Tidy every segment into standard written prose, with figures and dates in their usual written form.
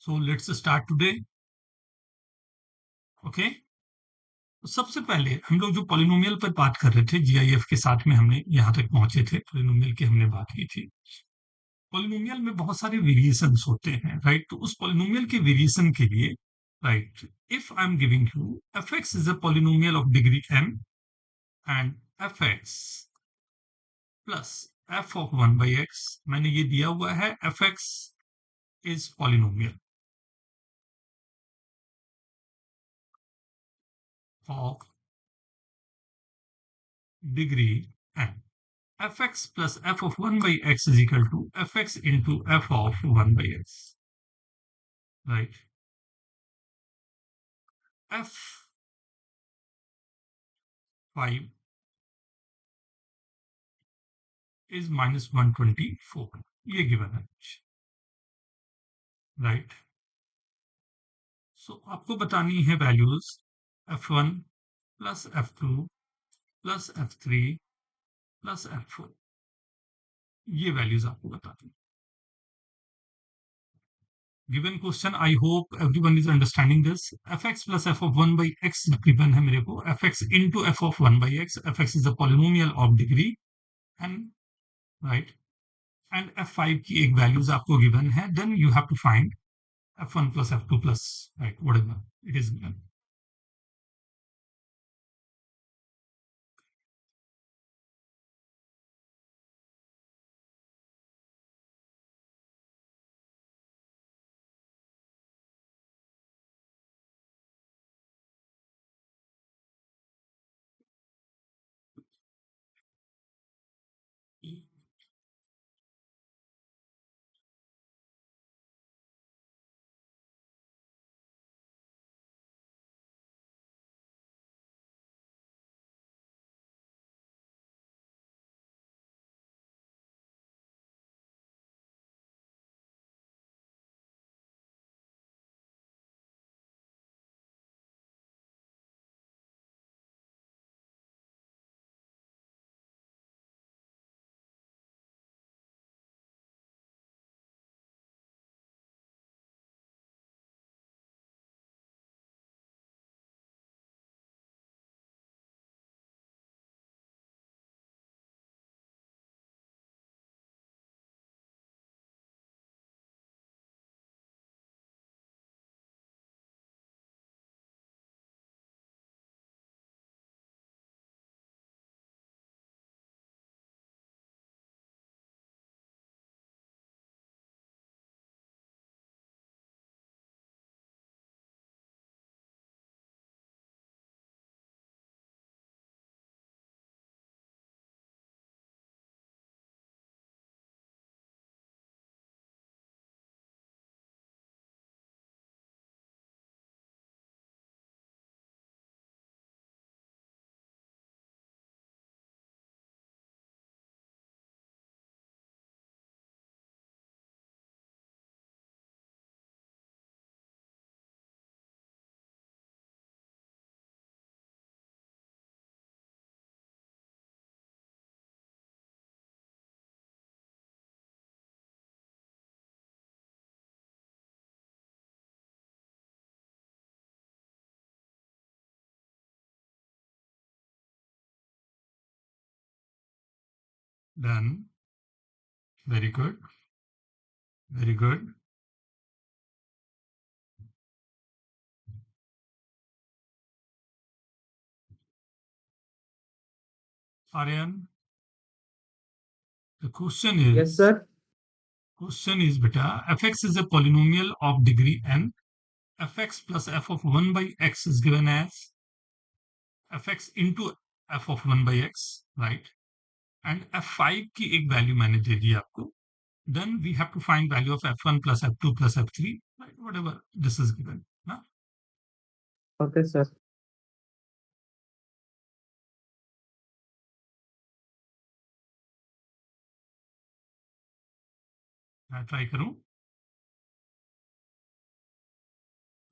So let's start today. Okay, तो सबसे पहले हम लोग जो पॉलिनोमियल पर बात कर रहे थे, जीआईएफ के साथ में हमने यहाँ तक पहुंचे थे, पॉलिनोमियल की हमने बात की थी। पॉलिनोमियल में बहुत सारे वेरिएशंस होते हैं, राइट? तो उस पॉलिनोमियल के वेरिएशन के लिए, right, if I am giving you f x is a polynomial of degree n and f x plus F of one by x, मैंने ये दिया हुआ है F x is polynomial of degree n, fx plus f of 1 by x is equal to fx into f of 1 by x, right? f5 is minus 124, ये given है, right? So आपको बतानी है values f1 plus f2 plus f3 plus f4, ये values आपको बतानी है। Given question, I hope everyone is understanding this. fx plus f of 1 by x given है मेरे को, fx into f of 1 by x, fx is a polynomial of degree and, right, and f5 की एक values आपको given है, then you have to find f1 plus f2 plus, right, whatever it is given. Done. Very good. Very good. Aryan, the question is, Yes, sir. beta, fx is a polynomial of degree n, fx plus f of 1 by x is given as fx into f of 1 by x, right? And f5 की एक value मैंने दे दी आपको, then we have to find value of f1 plus f2 plus f3, right? Whatever this is given, ना? Okay, sir. मैं try करूं,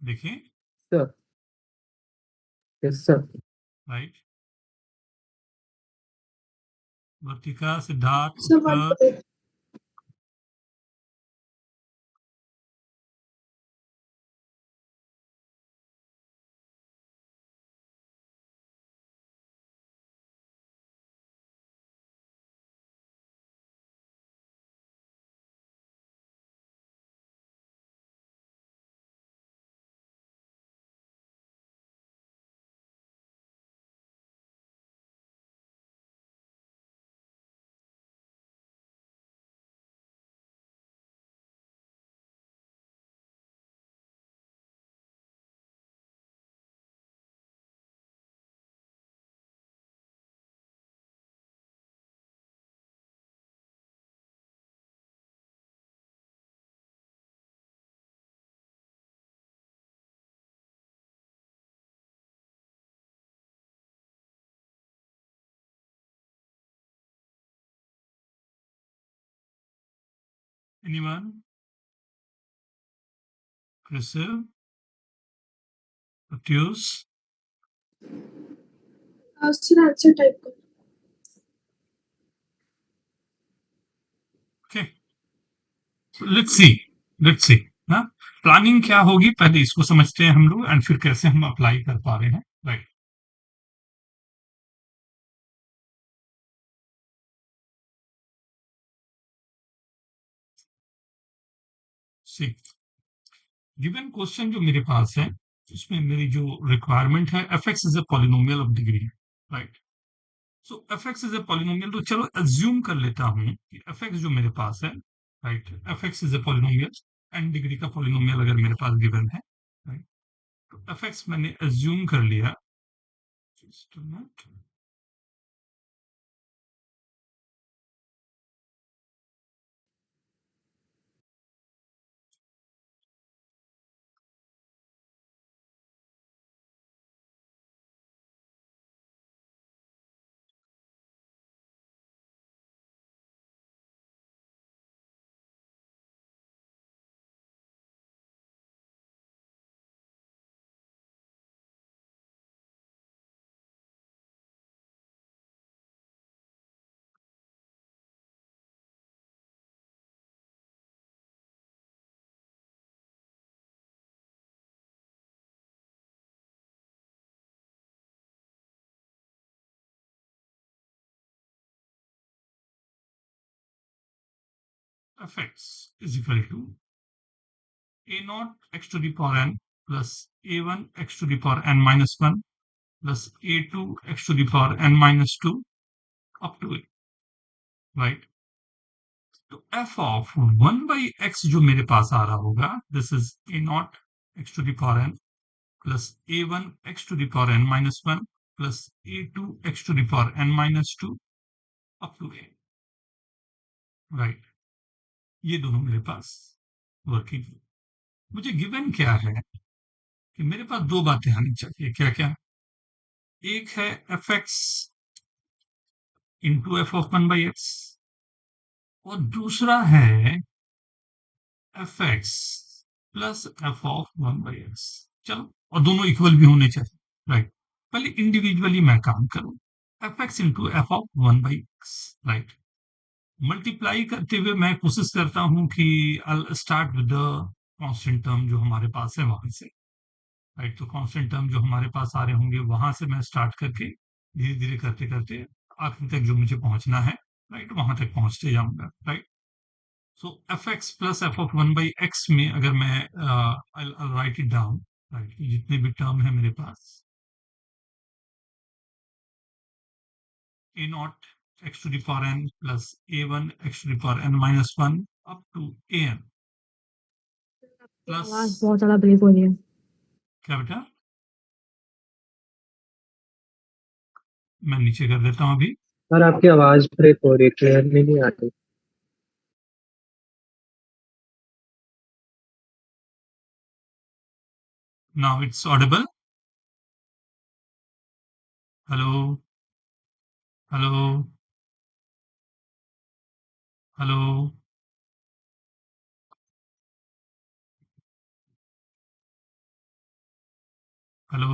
देखिए, Sir. Yes, sir. Right? Vartika, Siddharth, So what Uttar, Anyone? Chrisel? Obtuse? उसका answer type करो। Okay. So let's see ना planning क्या होगी पहले इसको समझते हैं हम लोग एंड फिर कैसे हम अप्लाई कर पा रहे हैं राइट सी गिवन क्वेश्चन जो मेरे पास है उसमें मेरी जो रिक्वायरमेंट है F x is a polynomial of degree right so F x is a polynomial तो चलो एज्यूम कर लेता हूं कि एफ एक्स जो मेरे पास है right f x is a polynomial n degree का पॉलिनोमियल अगर मेरे पास गिवन है राइट तो एफ एक्स मैंने एज्यूम कर लिया Just a minute. Fx is equal to a naught x to the power n plus a1 x to the power n minus 1 plus a2 x to the power n minus 2 up to a right तो f of 1 by x जो मेरे पास आ रहा होगा this is a naught x to the power n plus a1 x to the power n minus 1 plus a2 x to the power n minus 2 up to a right ये दोनों मेरे पास working मुझे given क्या है कि मेरे पास दो बातें आनी चाहिए क्या क्या एक है F x into F of one by x और दूसरा है F x plus F of one by x चलो और दोनों इक्वल भी होने चाहिए राइट पहले इंडिविजुअली मैं काम करूं F x into F of one by x right multiply करते हुए मैं कोशिश करता हूं कि I start with the constant term जो हमारे पास है वहां से राइट तो कांस्टेंट टर्म जो हमारे पास आ रहे होंगे वहां से मैं स्टार्ट करके धीरे धीरे करते करते आखिर तक जो मुझे पहुंचना है राइट वहां तक पहुंचते जाऊंगा right so F x plus F of one by x में अगर मैं राइट इट डाउन राइट जितने भी टर्म है मेरे पास a naught x to the power N plus a one x to the power N minus one up to a n plus आवाज बहुत ज्यादा ब्रेक हो रही है। क्या बेटा मैं नीचे कर देता हूँ अभी सर आपकी आवाज ब्रेक हो रही है, क्लियरली नहीं आ रही। Now it's audible hello hello hello hello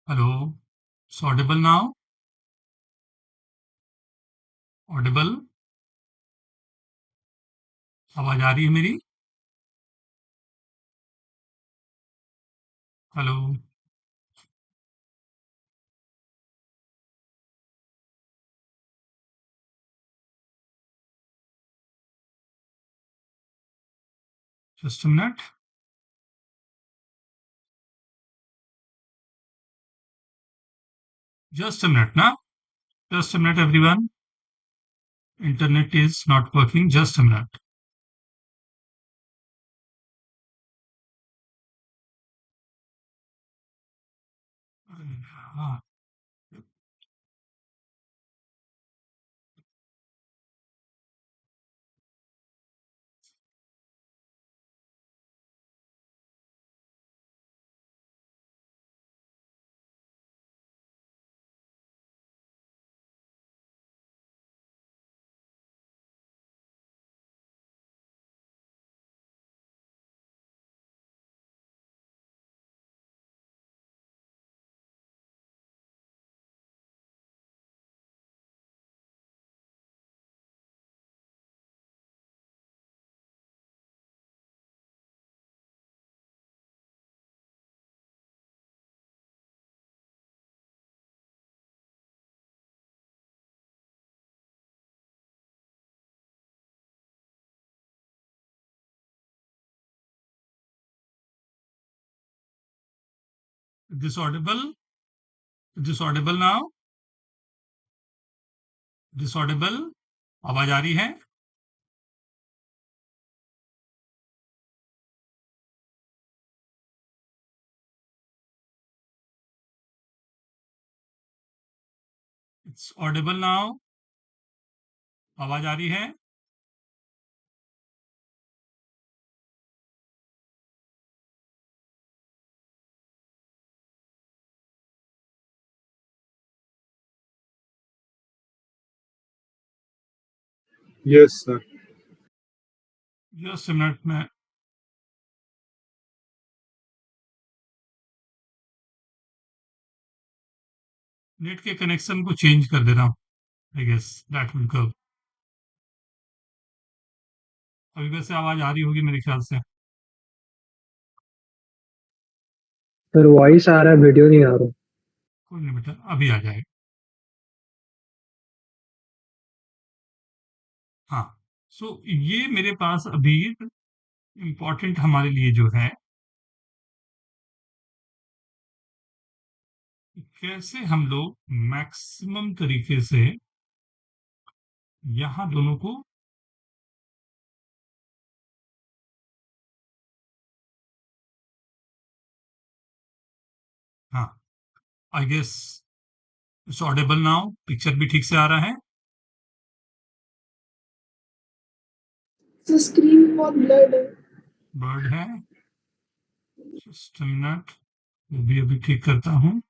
hello, audible now? Audible? आवाज आ रही है मेरी? Hello? Just a minute. Just a minute ना। Just a minute everyone. Internet is not working, just a minute. हाँ, this audible? This audible now? This audible? आवाज आ रही है? It's audible now? आवाज आ रही है? Yes, sir. Just a minute में नेट के कनेक्शन को चेंज कर दे रहा हूँ। I guess that will go. अभी वैसे आवाज आ रही होगी मेरे ख्याल से। सर वॉइस आ रहा है, वीडियो नहीं आ रहा। कोई नहीं बेटा, अभी आ जाएगा। हाँ, सो ये मेरे पास अभी इम्पोर्टेंट हमारे लिए जो है, कैसे हम लोग मैक्सिमम तरीके से यहाँ दोनों को हाँ, I guess it's audible now. Picture भी ठीक से आ रहा है? तो स्क्रीन बहुत ब्लर्ड है। बर्ड है? जस्ट अ मिनट, वो भी अभी ठीक करता हूँ।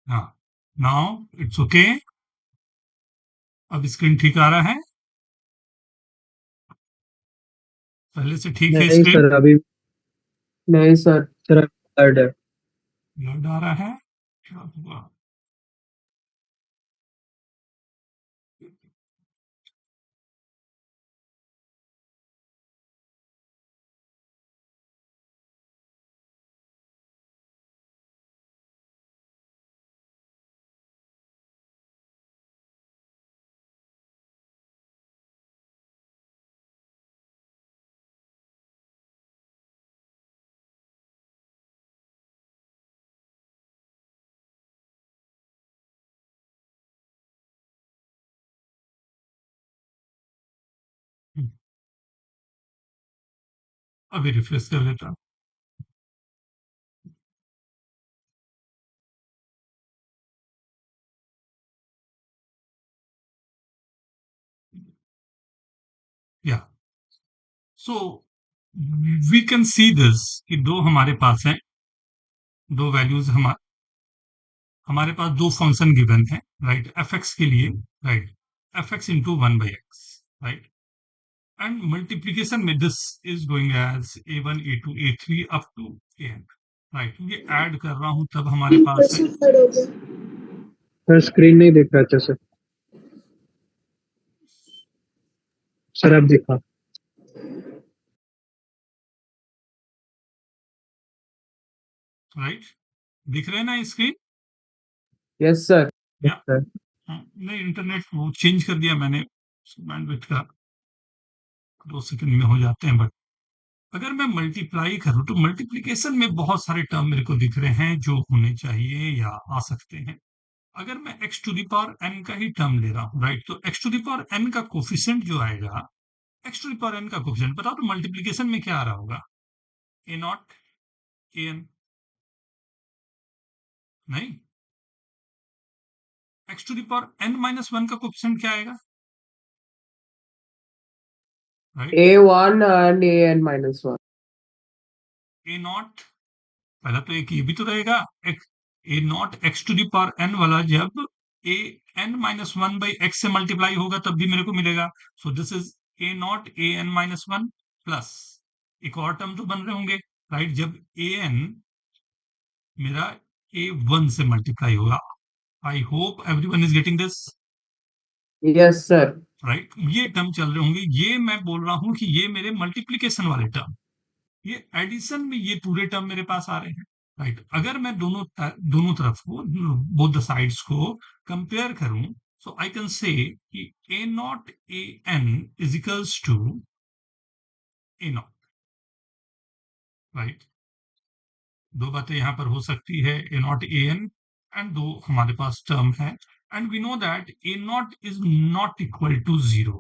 हाँ, नाउ इट्स ओके। अब स्क्रीन ठीक आ रहा है? पहले से ठीक है नहीं स्क्रीन? सर, अभी नहीं सर। सर ब्लर्ड है। ब्लड आ रहा है? क्या हुआ? अभी रिफ्रेश कर लेता हूँ। या so we can see this कि दो हमारे पास हैं, दो वैल्यूज हमारे पास दो फंक्शन गिवन है, राइट, एफ एक्स के लिए, right, f x into one by x, right, and multiplication में this is going as a1 a2 a3 up to an, right, ये ऐड कर रहा हूं तब हमारे पास है, Impressive हो गया। सर स्क्रीन नहीं दिख रहा अच्छा से। सर अब दिखा। राइट, दिख रहे हैं ना स्क्रीन? Yes sir. या नहीं, इंटरनेट वो चेंज कर दिया मैंने, बैंडविड्थ का 2 सेकंड में हो जाते हैं, बट अगर मैं मल्टीप्लाई करूं तो मल्टीप्लिकेशन में बहुत सारे टर्म मेरे को दिख रहे हैं जो होने चाहिए या आ सकते हैं। अगर मैं x to the power n का ही टर्म ले रहा हूं, राइट, तो x to the power n का कोफिशिएंट जो आएगा, x to the power n का कोफिशिएंट बताओ तो मल्टीप्लिकेशन में क्या आ रहा होगा? a नॉट an, नहीं, x to the power n minus one का कोफिशिएंट क्या आएगा? Right, A1 and AN minus 1. a naught, पहला तो एक ये भी तो रहेगा, a naught x to the power n वाला जब a n minus one by x से मल्टीप्लाई होगा तब भी मेरे को मिलेगा। So this is a not a n minus one plus एक और टर्म तो बन रहे होंगे, राइट, जब ए एन मेरा ए वन से मल्टीप्लाई होगा। I hope everyone is getting this, Yes sir. Right, ये टर्म चल रहे होंगे, ये मैं बोल रहा हूं कि ये मेरे मल्टीप्लीकेशन वाले टर्म, ये एडिशन में ये पूरे टर्म मेरे पास आ रहे हैं, राइट। अगर मैं दोनों तरफ को, बोथ द साइड्स को कंपेयर करूं, सो आई कैन से कि a not a n is equals to a naught, right. दो बातें यहां पर हो सकती है, ए नॉट ए एन एंड दो हमारे पास टर्म है, and we know that a naught is not equal to zero.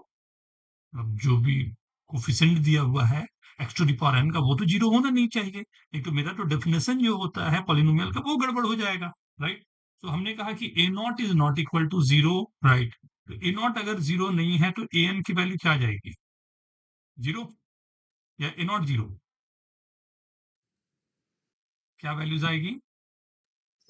अब जो भी कोफिशिएंट दिया हुआ है x to the power N का, वो तो जीरो होना नहीं चाहिए, नहीं तो मेरा तो डेफिनेशन जो होता है पॉलिनोमियल का वो गड़बड़ हो जाएगा, राइट। तो हमने कहा कि a naught is not equal to zero, right. तो ए नॉट अगर जीरो नहीं है तो ए एन की वैल्यू क्या आ जाएगी? जीरो या ए नॉट जीरो? क्या वैल्यूज आएगी?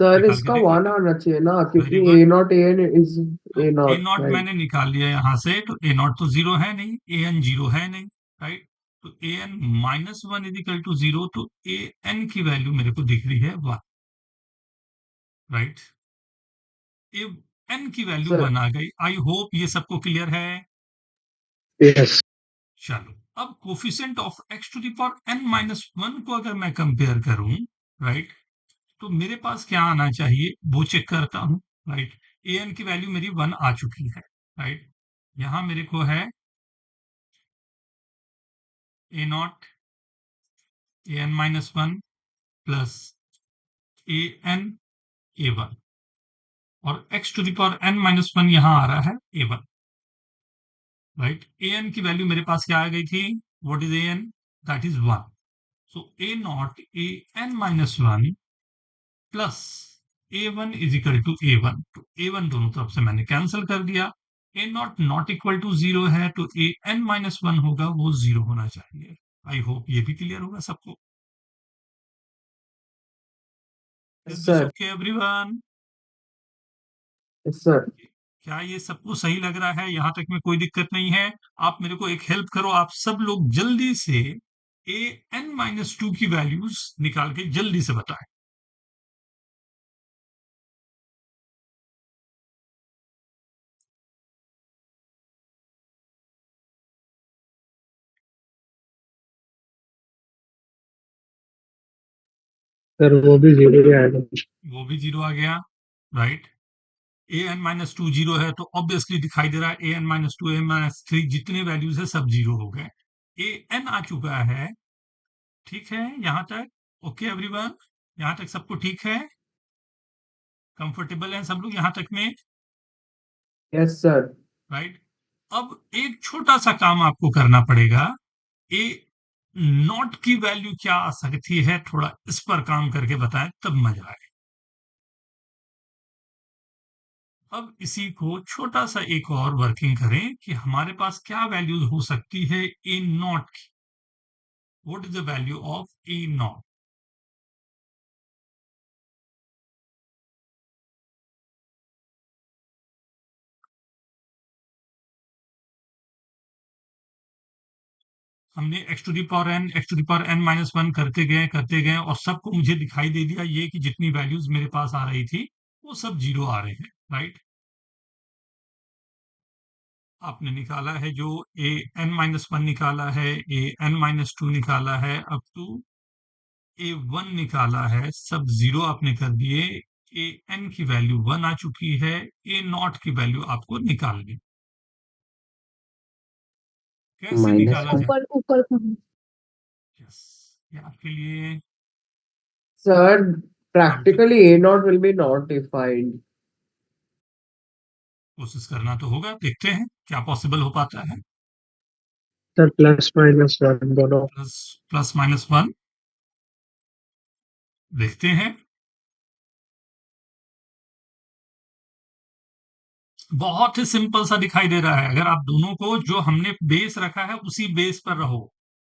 सर निकाल के इसका देख 1 बेटा, आना चाहिए ना, क्योंकि very good. A naught AN is A A naught, not right? मैंने निकाल लिया यहाँ से, तो ए नॉट तो जीरो है नहीं, ए एन जीरो है नहीं, राइट। तो a n minus one is equal to zero, तो ए एन की वैल्यू मेरे को दिख रही है वन, राइट। ए एन की वैल्यू सर वन आ गई। आई होप ये सबको क्लियर है। यस चलो, अब coefficient of X to the power N minus one को अगर मैं कंपेयर करूं, राइट, तो मेरे पास क्या आना चाहिए वो चेक करता हूं, राइट। ए एन की वैल्यू मेरी वन आ चुकी है, राइट। यहां मेरे को है ए not a n minus one plus a n a one, और x to the power N minus one यहां आ रहा है a one, right. A n की वैल्यू मेरे पास क्या आ गई थी? What is a n? That is one. So a not a n minus one plus a one is equal to A one, तो ए वन दोनों तरफ से मैंने कैंसिल कर दिया। A naught not equal to zero है, तो a n minus one होगा, वो जीरो होना चाहिए। आई होप ये भी क्लियर होगा सबको। Is this sir. Okay everyone? Yes sir. क्या ये सबको सही लग रहा है? यहां तक में कोई दिक्कत नहीं है? आप मेरे को एक हेल्प करो, आप सब लोग जल्दी से ए एन माइनस टू की वैल्यूज निकाल के जल्दी से बताएं। सर वो भी जीरो ही आएगा। वो भी जीरो आ गया, right. A n minus two zero है तो ऑब्वियसली दिखाई दे रहा है ए n minus two a n minus three जितने वैल्यूज है सब जीरो हो गए। ए एन आ चुका है, ठीक है यहां तक? ओके एवरीवन, यहां तक सबको ठीक है? कंफर्टेबल है सब लोग यहां तक में? Yes sir. राइट। अब एक छोटा सा काम आपको करना पड़ेगा। ए नॉट की वैल्यू क्या आ सकती है, थोड़ा इस पर काम करके बताएं तब मजा आए। अब इसी को छोटा सा एक और वर्किंग करें कि हमारे पास क्या वैल्यू हो सकती है ए नॉट की। What is the value of A naught? हमने x to the power n, x to the power n minus one करते गए और सबको मुझे दिखाई दे दिया ये कि जितनी वैल्यूज मेरे पास आ रही थी वो सब जीरो आ रहे हैं, राइट? आपने निकाला है जो ए एन माइनस वन निकाला है, ए एन माइनस टू निकाला है, अप टू ए वन निकाला है, सब जीरो आपने कर दिए। ए एन की वैल्यू वन आ चुकी है, ए नॉट की वैल्यू आपको निकालनी। कैसे माइनस निकाला जाए? ऊपर ऊपर का यस, ये आपके लिए Sir, practically A naught will be not defined. कोशिश करना तो होगा, देखते हैं क्या पॉसिबल हो पाता है। सर प्लस माइनस वन दोनों। प्लस प्लस माइनस वन देखते हैं। बहुत ही सिंपल सा दिखाई दे रहा है। अगर आप दोनों को जो हमने बेस रखा है उसी बेस पर रहो,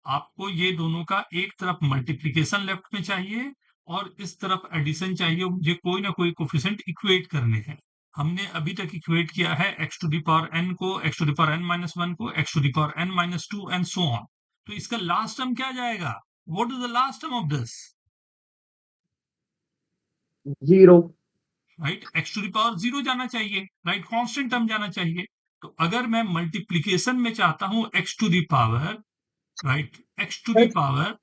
आपको ये दोनों का एक तरफ मल्टीप्लिकेशन लेफ्ट में चाहिए और इस तरफ एडिशन चाहिए। मुझे कोई ना कोई कोफिशिएंट इक्वेट करने हैं। हमने अभी तक इक्वेट किया है x to the power n को, x to the power n minus one को, x to the power n minus two and so on. तो इसका लास्ट टर्म क्या जाएगा? What is the last term of this? 0. Right, x to the power zero जाना चाहिए, right, constant term जाना चाहिए। तो अगर मैं मल्टीप्लिकेशन में चाहता हूं x to the power, right, x to the power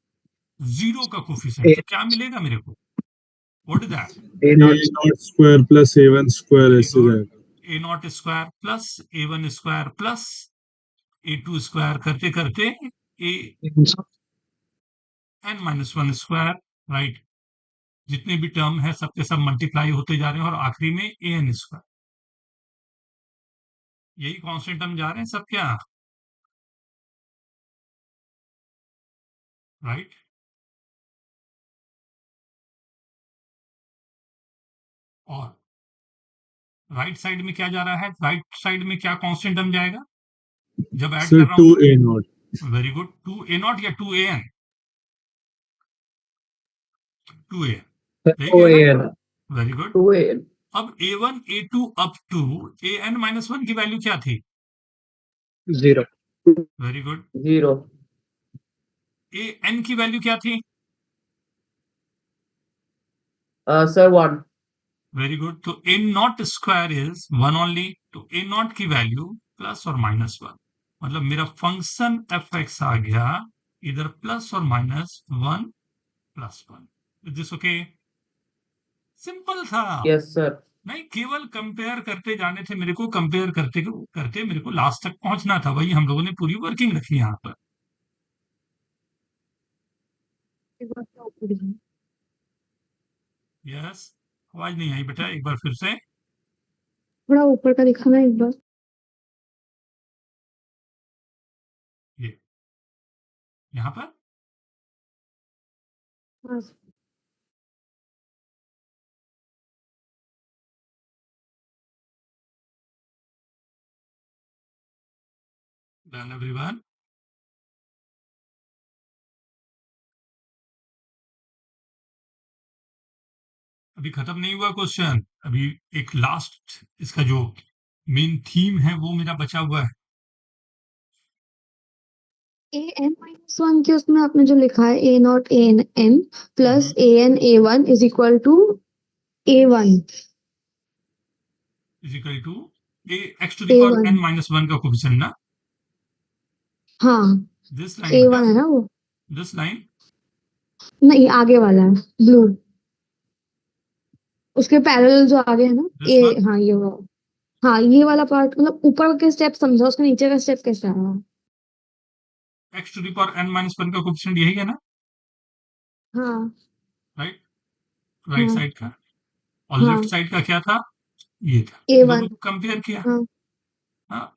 zero का कोफिशिएंट, ए तो क्या मिलेगा मेरे को? What is that? A a naught naught square plus a one square very ऐसे गुड। जाएगा। A naught square plus a one square plus a two square करते करते a n minus one square, right. जितने भी term है सबके सब multiply होते जा रहे हैं और आखिरी में ए एन स्क्वायर, यही कांस्टेंट टर्म जा रहे हैं सब क्या, राइट। और राइट साइड में क्या जा रहा है? राइट साइड में क्या कांस्टेंट टर्म जाएगा जब ऐड कर सर रहा टू हूं तो? A naught. Very good, two a naught या two a n? Two a n, यही ओ गया ए ना? N very good. 2A. अब a one a two up to a n minus one की वैल्यू क्या थी? Zero. Very good. 0. A n की वैल्यू क्या थी? Sir, 1. Very good. तो a naught square is one only, तो ए नॉट की वैल्यू प्लस और माइनस वन, मतलब मेरा फंक्शन एफ एक्स आ गया इधर प्लस और minus one plus one. Is this okay? Simple था। Yes, sir. नहीं, केवल कंपेयर करते जाने थे मेरे को, कंपेयर करते करते मेरे को लास्ट तक पहुंचना था। वही हम लोगों ने पूरी वर्किंग रखी यहाँ पर। एक बार तो ऊपर ही है। यस, आवाज नहीं आई बेटा, एक बार फिर से। थोड़ा ऊपर का दिखाना एक बार। ये यहाँ पर हाँ, डन एवरीवन। अभी खत्म नहीं हुआ क्वेश्चन, अभी एक लास्ट इसका जो मेन थीम है वो मेरा बचा हुआ है। ए एन माइनस वन के उसमें आपने जो लिखा है ए not a n n plus a n a one is equal to A one. Is equal to a x to the power n A1 minus one का कोफिशिएंट ना, हाँ दिस लाइन बेटा, A1 है ना वो, दिस लाइन। नहीं आगे वाला है ब्लू, उसके पैरेलल जो आगे है ना दिस वन, हाँ ये वो, हाँ ये वाला पार्ट, मतलब ऊपर के स्टेप समझा, उसके नीचे का स्टेप कैसे आ रहा है? X to the power N minus one का कोफिशिएंट यही है ना, हाँ राइट, राइट हाँ साइड का। और हाँ लेफ्ट साइड का क्या था? ये था। A1 दोनों को कंपेयर किया। हाँ हाँ,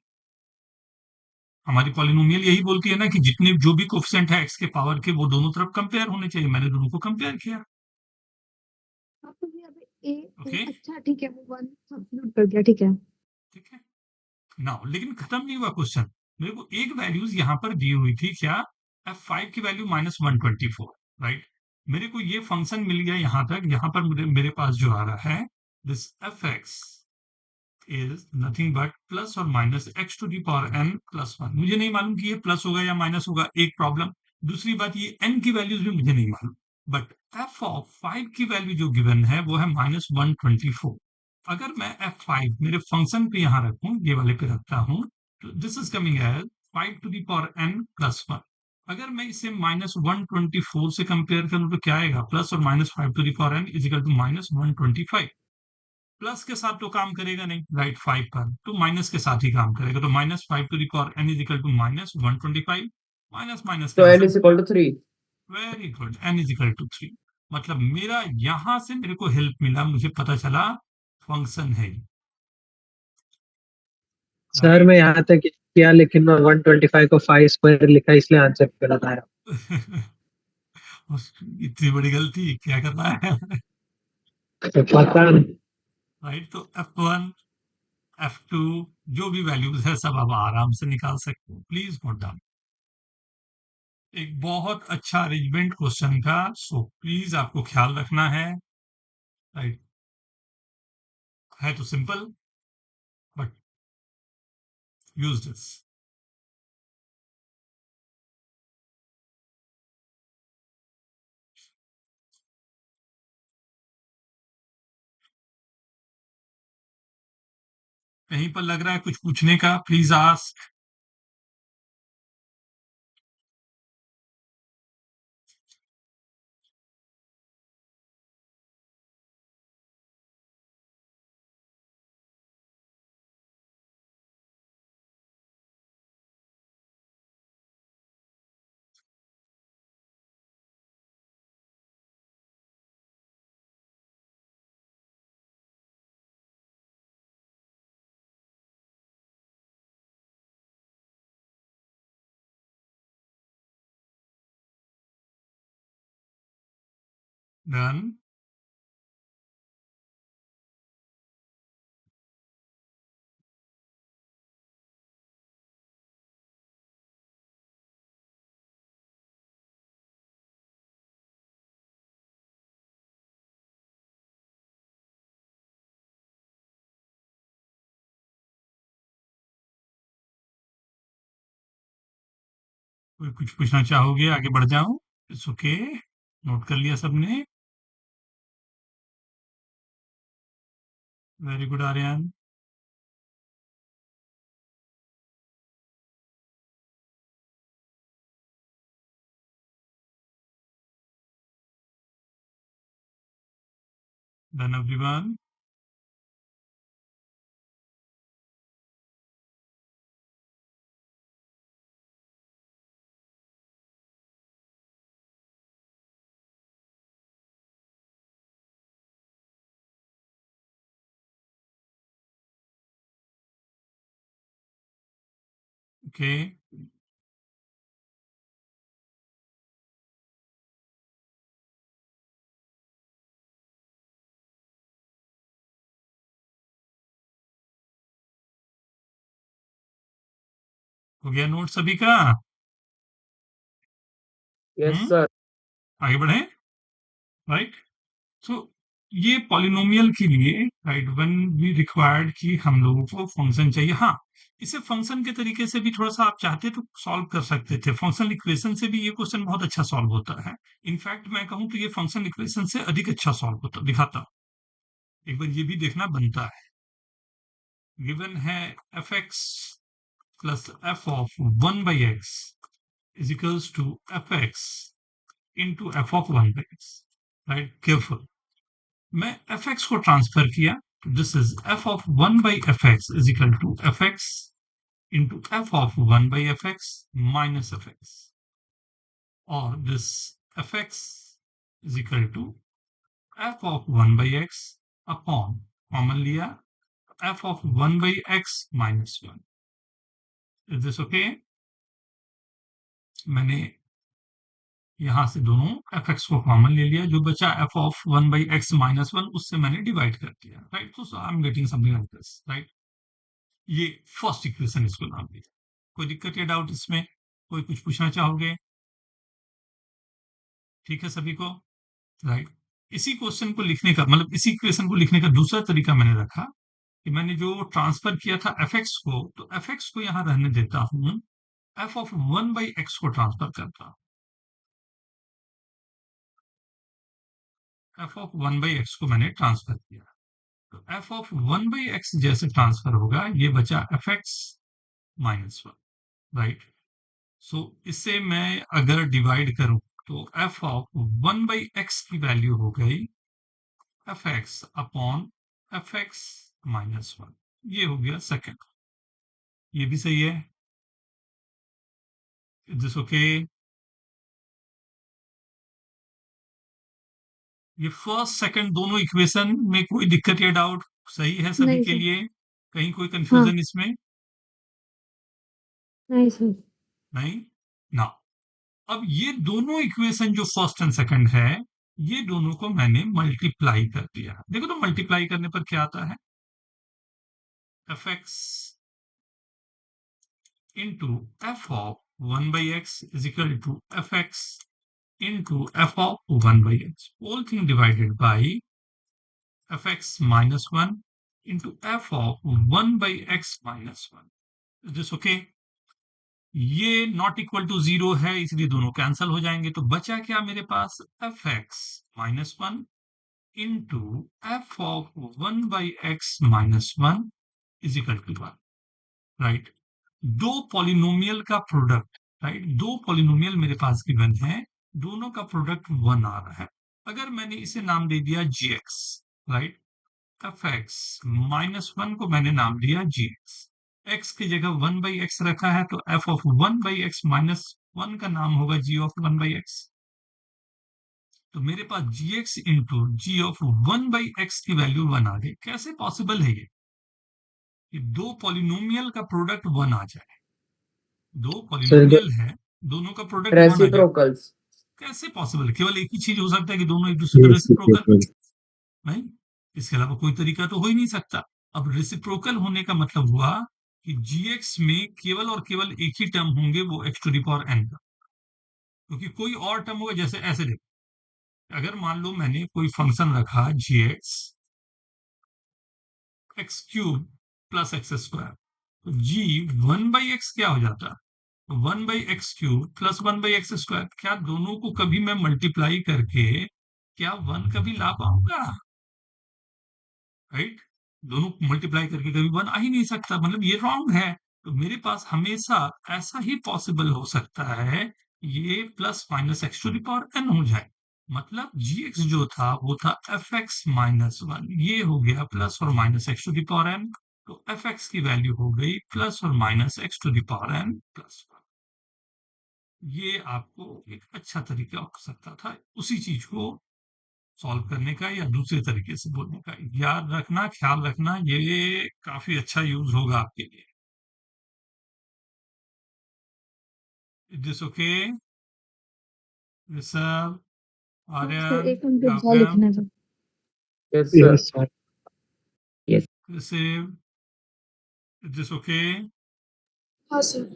हमारी पॉलिनोमियल यही बोलती है ना कि जितने जो भी कोफिशिएंट है एक्स के पावर के वो दोनों तरफ कंपेयर होने चाहिए। मैंने दोनों को कंपेयर किया। हाँ, तो ये अभी ओके, अच्छा ठीक है, वो 1 सब्स्टिट्यूट कर दिया, ठीक है। ठीक है नाउ, लेकिन खत्म नहीं हुआ क्वेश्चन। मेरे को एक वैल्यूज यहाँ पर दी हुई थी, क्या? f5 की वैल्यू -124, राइट? मेरे को ये फंक्शन मिल गया यहाँ तक। यहाँ पर मेरे पास जो आ रहा है, this fx is nothing but plus और minus x to the power n plus 1। मुझे नहीं मालूम कि ये प्लस होगा या माइनस होगा, एक प्रॉब्लम। दूसरी बात, ये n की वैल्यूज भी मुझे नहीं मालूम, बट f ऑफ 5 की वैल्यू जो गिवन है वो है -124। अगर मैं f5 मेरे फंक्शन पे यहाँ रखूं, ये वाले पे रखता हूं, तो this is coming as 5 to the power n plus 1। अगर मैं इसे -124 से कंपेयर करूं तो क्या आएगा? प्लस और -5 to the power n is equal to -125। Plus के साथ तो काम करेगा नहीं, राइट? 5 पर तो माइनस के साथ ही काम करेगा, तो -5 to the power n is equal to -125। Minus minus So n cancel. is equal to 3. Very good, n is equal to 3। मतलब मेरा यहां से मेरे को हेल्प मिला, मुझे पता चला फंक्शन है, सर राइट? मैं यहाँ तक किया, लेकिन मैं 125 को 5 स्क्वायर लिखा, इसलिए आंसर गलत आया। इतनी बड़ी गलती क्या करना है? तो पता नहीं। राइट, तो F1 F2 जो भी वैल्यूज है सब आप आराम से निकाल सकते हो। Please note down. एक बहुत अच्छा अरेंजमेंट क्वेश्चन का, सो प्लीज आपको ख्याल रखना है, राइट? है तो सिंपल, बट यूज दिस। कहीं पर लग रहा है कुछ पूछने का, प्लीज आस्क। डन। कोई कुछ पूछना चाहोगे? आगे बढ़ जाऊं? इट्स ओके, नोट कर लिया सबने? Very good Aryan. Done everyone. Okay, हो गया नोट सभी का? Yes, हम्म, sir. आगे बढ़े, राइट? सो ये पॉलिनोमियल के लिए, राइट, व्हेन वी रिक्वायर्ड कि हम लोगों को फंक्शन चाहिए। हाँ, इसे फंक्शन के तरीके से भी थोड़ा सा आप चाहते तो सॉल्व कर सकते थे। फंक्शनल इक्वेशन से भी ये क्वेश्चन बहुत अच्छा सॉल्व होता है। इनफैक्ट मैं कहूँ तो ये फंक्शनल इक्वेशन से अधिक अच्छा सॉल्व होता, दिखाता हूँ। एक बार ये भी देखना बनता है। गिवन है F x plus F of 1/x is equals to F x into F of 1/x, right? Careful, मैं एफ एक्स को ट्रांसफर किया, this is F of 1/fx is equal to F x into F of 1/fx minus F X, और this F x is equal to F of 1/x upon, common लिया, f of 1/x minus 1. Is this okay? मैंने यहाँ से दोनों F X को common ले लिया, जो बचा एफ ऑफ 1/x माइनस 1 उससे मैंने डिवाइड कर दिया, राइट। तो I am getting something like this, right. ये फर्स्ट इक्वेशन इसको नाम दिया। कोई दिक्कत या डाउट इसमें? कोई कुछ पूछना चाहोगे? ठीक है सभी को, राइट। इसी क्वेश्चन को लिखने का मतलब इसी इक्वेशन को लिखने का दूसरा तरीका मैंने रखा कि मैंने जो ट्रांसफर किया था एफ एक्स को, तो एफ एक्स को यहाँ रहने देता हूँ, एफ ऑफ 1/x को ट्रांसफर करता हूँ। एफ ऑफ 1/x को मैंने ट्रांसफर किया, तो एफ ऑफ 1/x जैसे ट्रांसफर होगा, ये बचा एफ एक्स माइनस 1, राइट। सो इससे मैं अगर डिवाइड करूं तो एफ ऑफ 1/x की वैल्यू हो गई F x upon F X minus 1। ये हो गया सेकंड। ये भी सही है? Is this okay? ये फर्स्ट सेकंड दोनों इक्वेशन में कोई दिक्कत या डाउट? सही है सभी नहीं के सर। लिए? कहीं कोई हाँ। कंफ्यूजन इसमें? नहीं सर। नहीं ना। अब ये दोनों इक्वेशन जो फर्स्ट एंड सेकंड है, ये दोनों को मैंने मल्टीप्लाई कर दिया। देखो तो मल्टीप्लाई करने पर क्या आता है, F x into F of 1/x is equal to F x into F of 1/x, whole thing divided by F X minus 1 into F of 1/x minus 1। Is this okay? ये not equal to 0 है, इसलिए दोनों cancel हो जाएंगे। तो बचा क्या मेरे पास, F X minus 1 into F of 1/x minus 1 is equal to 1, right. दो पॉलिनोमियल का प्रोडक्ट, राइट, दो पॉलिनोमियल मेरे पास गिवन है, दोनों का प्रोडक्ट 1 आ रहा है। अगर मैंने इसे नाम दे दिया gx, right, f X minus 1 को मैंने नाम दिया gx, x की जगह 1/x रखा है, तो f ऑफ 1/x माइनस 1 का नाम होगा g ऑफ 1/x। तो मेरे पास gx into G of 1/x की वैल्यू 1 आ गई। कैसे पॉसिबल है ये कि दो पॉलिनोमियल का प्रोडक्ट 1 आ जाए? दो सर पॉलिनोमियल है, दोनों का प्रोडक्ट 1 आ जाए, Reciprocals. कैसे पॉसिबल है? केवल एक ही चीज हो सकता है कि दोनों एक दूसरे का रेसिप्रोकल, Reciprocal. नहीं, इसके अलावा कोई तरीका तो हो ही नहीं सकता। अब रेसिप्रोकल होने का मतलब हुआ कि जीएक्स में केवल और केवल एक ही टर्म होंगे, वो X to the power N का, क्योंकि कोई और टर्म होगा। जैसे ऐसे देखो, अगर मान लो मैंने कोई फंक्शन रखा GX x cube plus x square, तो जी 1/x क्या हो जाता, 1/x cube plus 1/x square. क्या दोनों को कभी मैं मल्टीप्लाई करके क्या 1 कभी ला पाऊंगा, राइट? दोनों मल्टीप्लाई करके कभी 1 आ ही नहीं सकता, मतलब ये रॉन्ग है। तो मेरे पास हमेशा ऐसा ही पॉसिबल हो सकता है, ये plus minus X to the power N हो जाए। मतलब gx जो था वो था एफ एक्स माइनस 1, ये हो गया प्लस और minus X to the power N. तो एफ एक्स की वैल्यू हो गई प्लस और minus X to the power N plus 1। ये आपको एक अच्छा तरीका हो सकता था उसी चीज को सॉल्व करने का, या दूसरे तरीके से बोलने का। याद रखना, ख्याल रखना, ये काफी अच्छा यूज होगा आपके लिए। Is this okay? ऋषभ, हाँ सर, आर्यन, एक मिनट रुक जाओ, गौतम, लिखने दो। Yes, sir. Yes sir. Rishabh, is this okay? हाँ सर।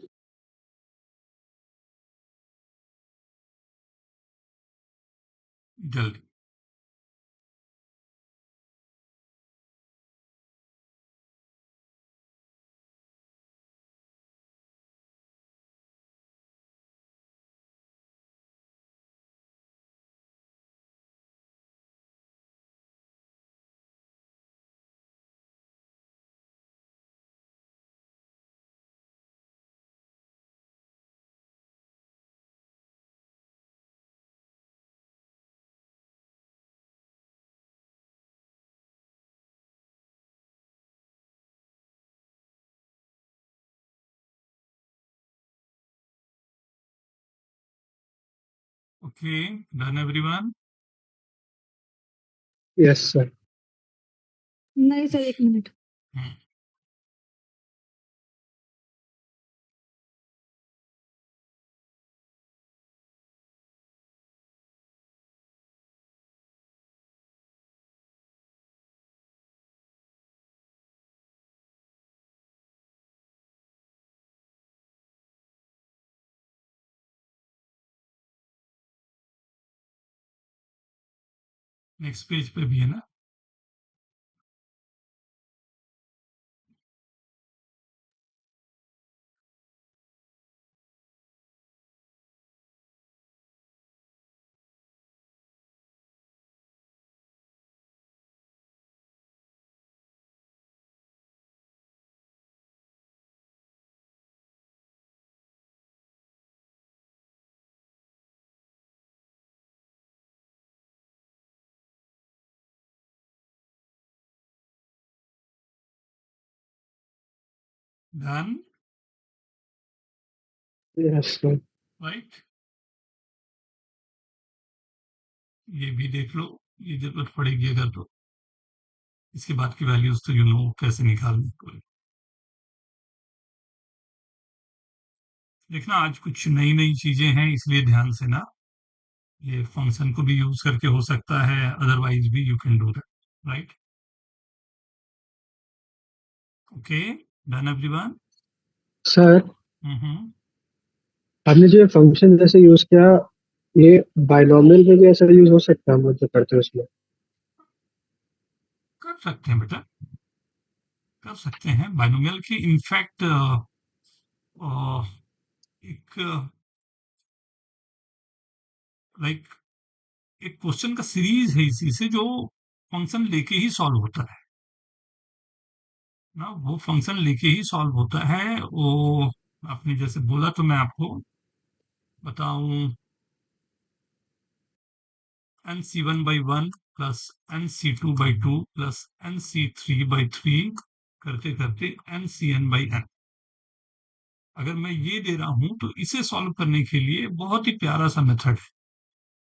जल्दी। Okay, done everyone? Yes sir. नहीं सर, एक मिनट। हम्म नेक्स्ट पेज पे भी है ना? Done, Yes, sir. राइट? ये भी देख लो, ये जरूरत पड़ेगी अगर तो। इसके बाद की वैल्यूज तो यू नो कैसे निकालनी कोई। देखना आज कुछ नई नई चीजें हैं, इसलिए ध्यान से ना, ये फंक्शन को भी यूज करके हो सकता है, अदरवाइज भी you can do that, right? Okay, done everyone? Sir, hmm, आपने जो ये फंक्शन जैसे यूज किया, ये बाइनोमियल में भी ऐसा यूज हो सकता है हम लोग जो करते हैं उसमें? कर सकते हैं बेटा, कर सकते हैं बाइनोमियल की। इनफैक्ट एक लाइक एक क्वेश्चन का सीरीज है इसी से, जो फंक्शन लेके ही सॉल्व होता है ना, वो फंक्शन लेके ही सॉल्व होता है वो। आपने जैसे बोला तो मैं आपको बताऊं, nc1/1 plus nc2/2 plus nc3/3 करते करते ncn/n। अगर मैं ये दे रहा हूं तो इसे सॉल्व करने के लिए बहुत ही प्यारा सा मेथड है,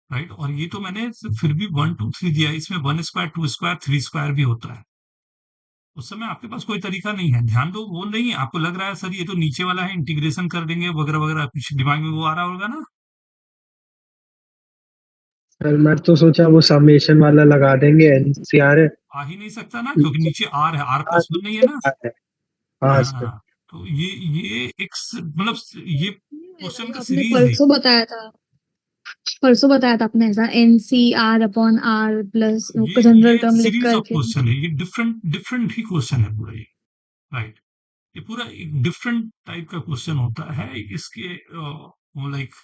राइट? और ये तो मैंने फिर भी 1 2 3 दिया, इसमें 1 स्क्वायर 2 स्क्वायर 3 स्क्वायर भी होता है। उस समय आपके पास कोई तरीका नहीं है, ध्यान दो। वो नहीं आपको लग रहा है सर ये तो नीचे वाला है, इंटीग्रेशन कर देंगे वगैरह वगैरह, कुछ दिमाग में वो आ रहा होगा ना? सर मैं तो सोचा वो समेशन वाला लगा देंगे, एनसीआर है। आ ही नहीं सकता ना, क्योंकि नीचे नीचे आर है, आर हाँ, प्लस वन नहीं है नीचे ना। आ है। हाँ सर। हाँ, तो ये एक मतलब ये क्वेश्चन का आपने सीरीज है। परसों बताया था, परसों बताया था आपने ऐसा, NCR/R प्लस जनरल ये टर्म लिख सीरीज ऑफ करके। क्वेश्चन है, ये डिफरेंट डिफरेंट ही क्वेश्चन है पूरा ये, राइट? ये पूरा एक डिफरेंट टाइप का क्वेश्चन होता है इसके। लाइक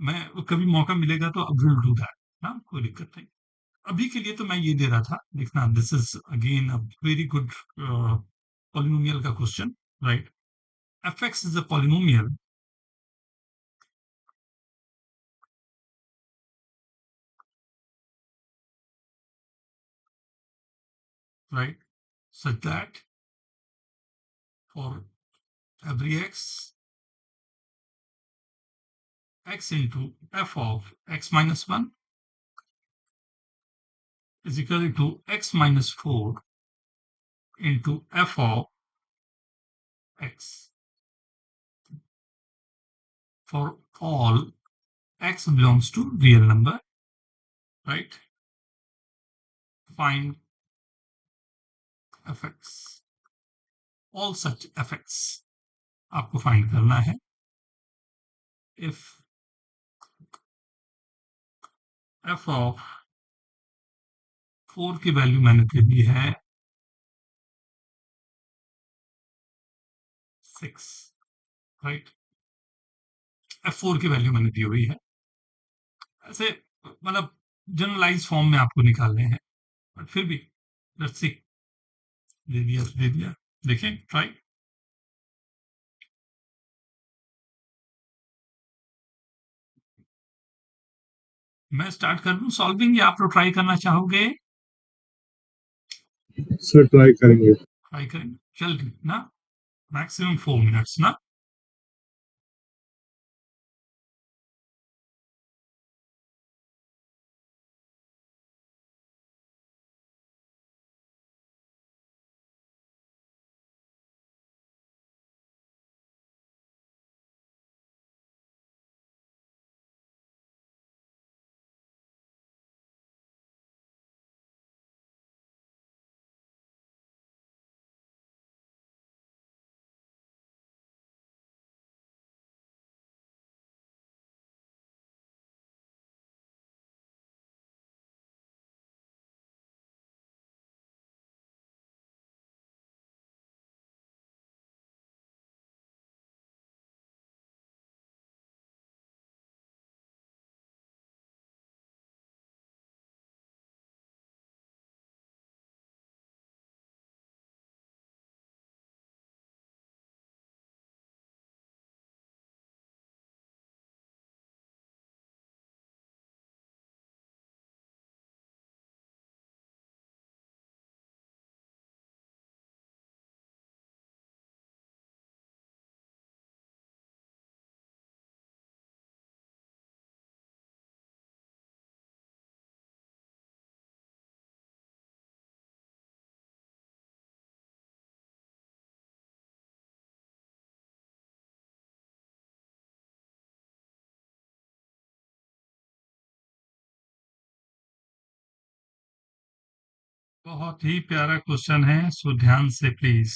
मैं कभी मौका मिलेगा तो अब विल डू दैट ना, कोई दिक्कत नहीं। अभी के लिए तो मैं ये दे रहा था, देखना, this is again a very good polynomial का question, right? fx is a polynomial, right, such that for every x into f of x minus 1 is equal to x minus 4 into f of x for all x belongs to real number, right? Find fx, all such fx आपको find करना है। if f of 4 की value मैंने दे दी है 6, right? f4 की value मैंने दी हुई है, ऐसे मतलब जनरलाइज फॉर्म में आपको निकालने हैं, बट फिर भी लेट्स सी। दे दिया तो दे दिया, देखें, ट्राई। मैं स्टार्ट कर दूं सॉल्विंग या आप लोग ट्राई करना चाहोगे? सर ट्राई करेंगे। ट्राई करेंगे, जल्दी ना, मैक्सिमम 4 मिनट्स ना। बहुत ही प्यारा क्वेश्चन है, सो ध्यान से प्लीज।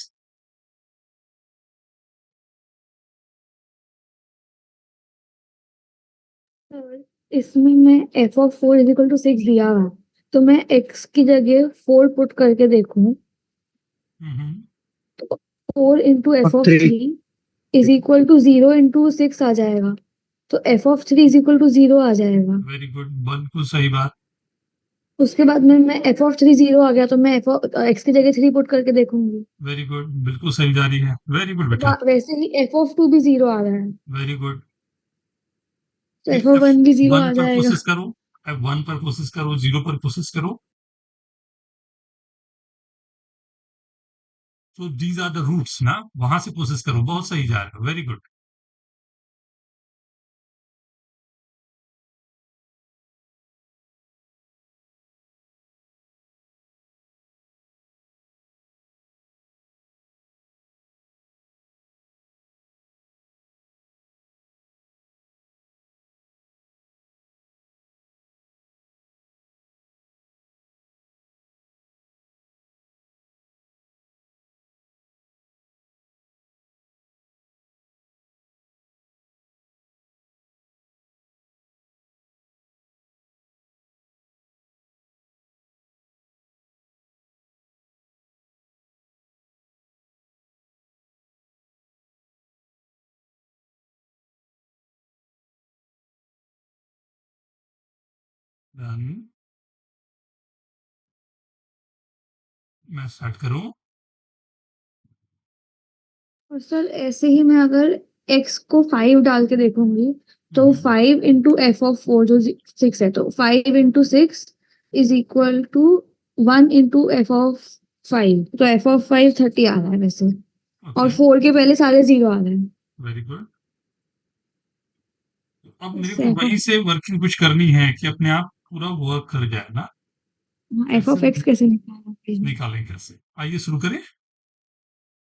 सर, इसमें मैं F of 4 is equal to 6 दिया है, तो मैं एक्स की जगह 4 पुट करके देखूं हम्म, तो 4 इंटू एफ और of 3 3 is equal to 0 into 6 आ जाएगा, तो F of 3 is equal to 0 आ जाएगा। वेरी गुड, बिल्कुल सही बात। उसके बाद में मैं एफ ऑफ 3 0 आ गया, तो मैं एफ एक्स की जगह 3 पुट करके देखूंगी, वेरी गुड, बिल्कुल सही जा रही है। वेरी गुड बेटा, वैसे ही एफ ऑफ 2 भी 0 आ रहा है, वेरी गुड। तो फिर एफ ऑफ एफ 1 भी 0 वन आ पर जाएगा। कोशिश करो, F1 पर कोशिश करो, 0 पर कोशिश करो। तो दीज आर द रूट्स ना, वहां से कोशिश करो, बहुत सही जा रहे हो, वेरी गुड। डन, मैं स्टार्ट करूं। और सर ऐसे ही मैं अगर एक्स को 5 डाल के देखूंगी, तो हम्म, 5 इंटू एफ ऑफ 4 जो 6 है, तो 5 into 6 is equal to 1 into F of 5, तो एफ ऑफ 5 30 आ रहा है वैसे, और ओके, 4 के पहले सारे 0 आ रहे हैं। Very good. अब मेरे इससे को एफ वहीं ऑफ से वर्किंग कुछ करनी है कि अपने आप पूरा वर्क कर जाए ना। एफ कैसे ऑफ एक्स कैसे निकालेंगे? निकालें, कैसे, आइए शुरू करें।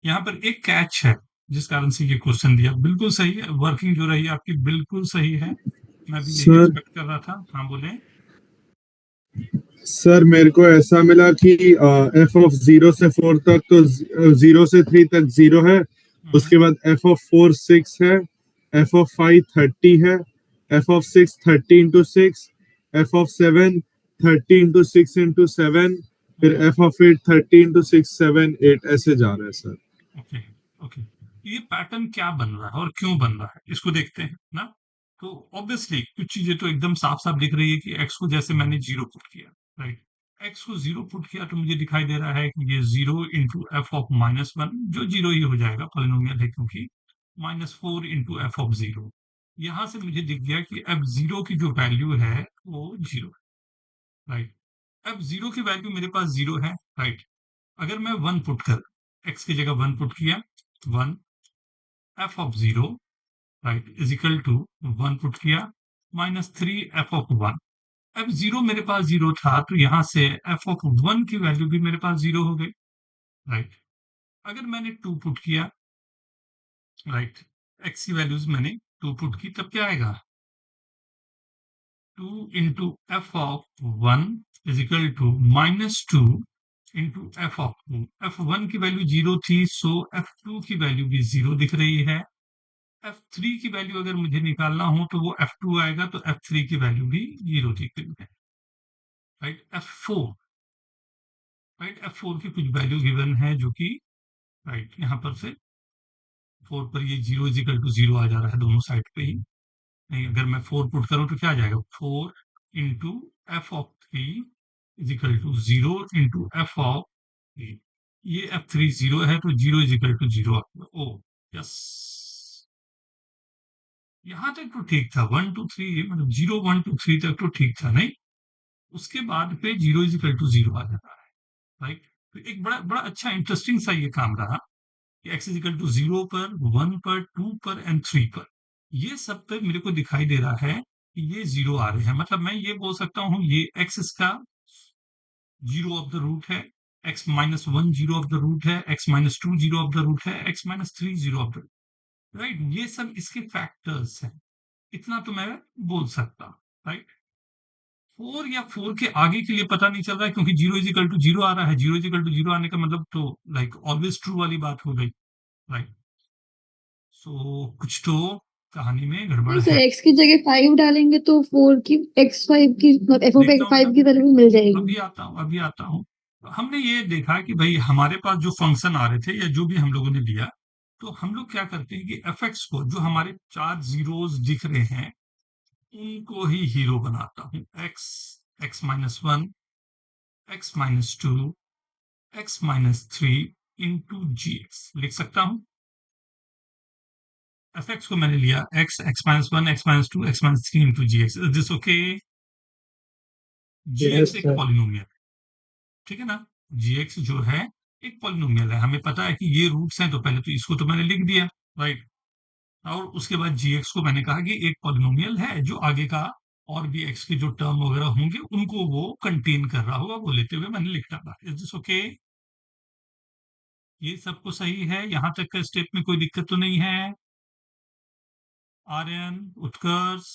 यहाँ पर एक कैच है जिस कारण से ये क्वेश्चन दिया, बिल्कुल सही है, वर्किंग जो रही आपकी बिल्कुल सही है, मैं भी यही सर एक्सपेक्ट कर रहा था। हाँ बोले। सर मेरे को ऐसा मिला कि एफ ऑफ 0 से 4 तक तो 0 से 3 तक 0 है। हम्म, उसके बाद एफ ऑफ 4 6 है। एफ ऑफ 5 30 है। F of 6 30 into 6। F of 7 30 into 6 into 7। फिर हम्म, एफ ऑफ 8 30 इंटू 6 7 8 ऐसे जा रहा है सर। Okay, okay. ये पैटर्न क्या बन रहा है और क्यों बन रहा है, इसको देखते हैं ना। तो ऑब्वियसली कुछ चीजें तो एकदम साफ साफ दिख रही है कि एक्स को जैसे मैंने 0 पुट किया, राइट, एक्स को 0 पुट किया तो मुझे दिखाई दे रहा है कि ये 0 इंटू एफ ऑफ -1, जो 0 ही हो जाएगा, पॉलिनोमियल है क्योंकि, -4 इंटू एफ ऑफ 0। यहां से मुझे दिख गया कि एफ 0 की जो वैल्यू है वो 0, राइट। एफ 0 की वैल्यू मेरे पास 0 है, राइट। अगर मैं 1 पुट कर, एक्स की जगह 1 पुट किया, 1 F of 0, right, is equal to 1 put किया, -3 एफ ऑफ 1। एफ 0 मेरे पास 0 था, तो यहां से एफ ऑफ 1 की वैल्यू भी मेरे पास 0 हो गई, राइट। अगर मैंने 2 पुट किया, राइट, एक्स की वैल्यूज मैंने 2 पुट की, तब क्या आएगा, 2 into F of 1 is equal to -2 into F of 2। F 1 की वैल्यू 0 थी, सो एफ 2 की वैल्यू भी 0 दिख रही है। एफ 3 की वैल्यू अगर मुझे निकालना हो तो वो एफ 2 आएगा, तो एफ 3 की वैल्यू भी 0 दिख रही है, राइट। एफ 4, राइट, एफ 4 की कुछ वैल्यू गिवन है जो कि, राइट, यहाँ पर से 4 पर ये 0 इज इक्वल टू 0 आ जा रहा है दोनों साइड पे ही। नहीं, अगर मैं 4 पुट करूं तो क्या आ जाएगा, 4 into F of 3 is equal to 0 into F of 3। ये एफ 3 0 है, तो 0 इज इक्वल टू 0 आ गया। ओ यस, यहाँ तक तो ठीक था, 1 2 3 मतलब 0 1 2 3 तक तो ठीक था, नहीं। उसके बाद पे 0 इज इक्वल टू 0 आ जाता है, राइट। तो एक बड़ा बड़ा अच्छा इंटरेस्टिंग सा ये काम रहा कि एक्स इज इक्वल टू 0 पर, 1 पर, 2 पर एंड 3 पर, ये सब पे मेरे को दिखाई दे रहा है कि ये 0 आ रहे हैं। मतलब मैं ये बोल सकता हूँ ये एक्स इसका 0 ऑफ द रूट है, एक्स -1 0 ऑफ द रूट है, एक्स -2 0 ऑफ द रूट है, एक्स -3 0 ऑफ द, राइट। ये सब इसके फैक्टर्स हैं, इतना तो मैं बोल सकता हूँ, राइट। 4 या 4 के आगे के लिए पता नहीं चल रहा है, क्योंकि 0 इज इक्वल टू 0 आ रहा है। 0 इज इक्वल टू 0 आने का मतलब तो लाइक ऑलवेज ट्रू वाली बात हो गई, राइट? सो कुछ तो कहानी में गड़बड़ नहीं सर, है। x की जगह 5 डालेंगे तो 4 की x5 की f ऑफ देखता हूँ बेटा, 5 की वैल्यू मिल जाएगी। अभी आता हूँ। हमने ये देखा कि भाई हमारे पास जो फंक्शन आ रहे थे या जो भी हम लोगों ने लिया, तो हम लोग क्या करते हैं कि fx को, जो हमारे 4 जीरोस दिख रहे हैं, उनको ही हीरो बनाता हूँ। x, x minus 1, x minus 2, x minus 3 into G X लिख सकता हूँ। fx को मैंने लिया x, x minus 1, x minus 2, x minus 3 into G X. Is this okay? जी यस एक्स एक सर। पॉलिनोमियल, ठीक है ना? gx जो है एक पॉलिनोमियल है। हमें पता है कि ये रूट्स हैं, तो पहले तो इसको तो मैंने लिख दिया, राइट? और उसके बाद gx को मैंने कहा कि एक पॉलिनोमियल है जो आगे का और भी x के जो टर्म वगैरह होंगे उनको वो कंटेन कर रहा होगा, वो लेते हुए मैंने लिख डाला। Is this okay? ये सबको सही है? यहां तक का स्टेप में कोई दिक्कत तो नहीं है? आर्यन, उत्कर्ष,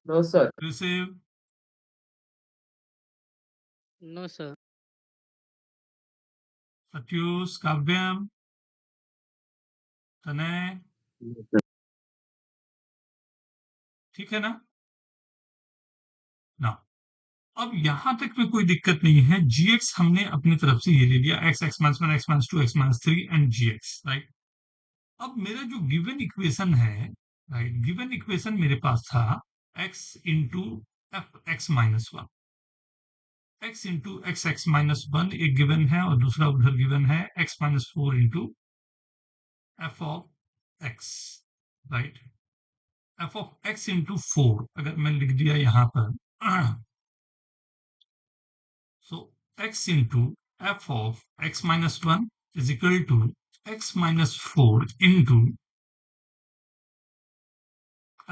No, sir. ऋषिव, No, sir. सत्युष, काव्यम, तनय, ठीक है ना? ना, अब यहां तक में कोई दिक्कत नहीं है। gx हमने अपनी तरफ से ये ले लिया, x, x minus 1, x minus 2, x minus 3 and gx, right? अब मेरा जो गिवन इक्वेशन है, राइट, गिवन इक्वेशन मेरे पास था x into F X minus 1, x into x x minus 1 एक गिवन है, और दूसरा उधर गिवन है x minus 4 into F of X, right? F of x into 4 अगर मैं लिख दिया यहां पर, so x into f of x minus 1 is equal to x minus 4 into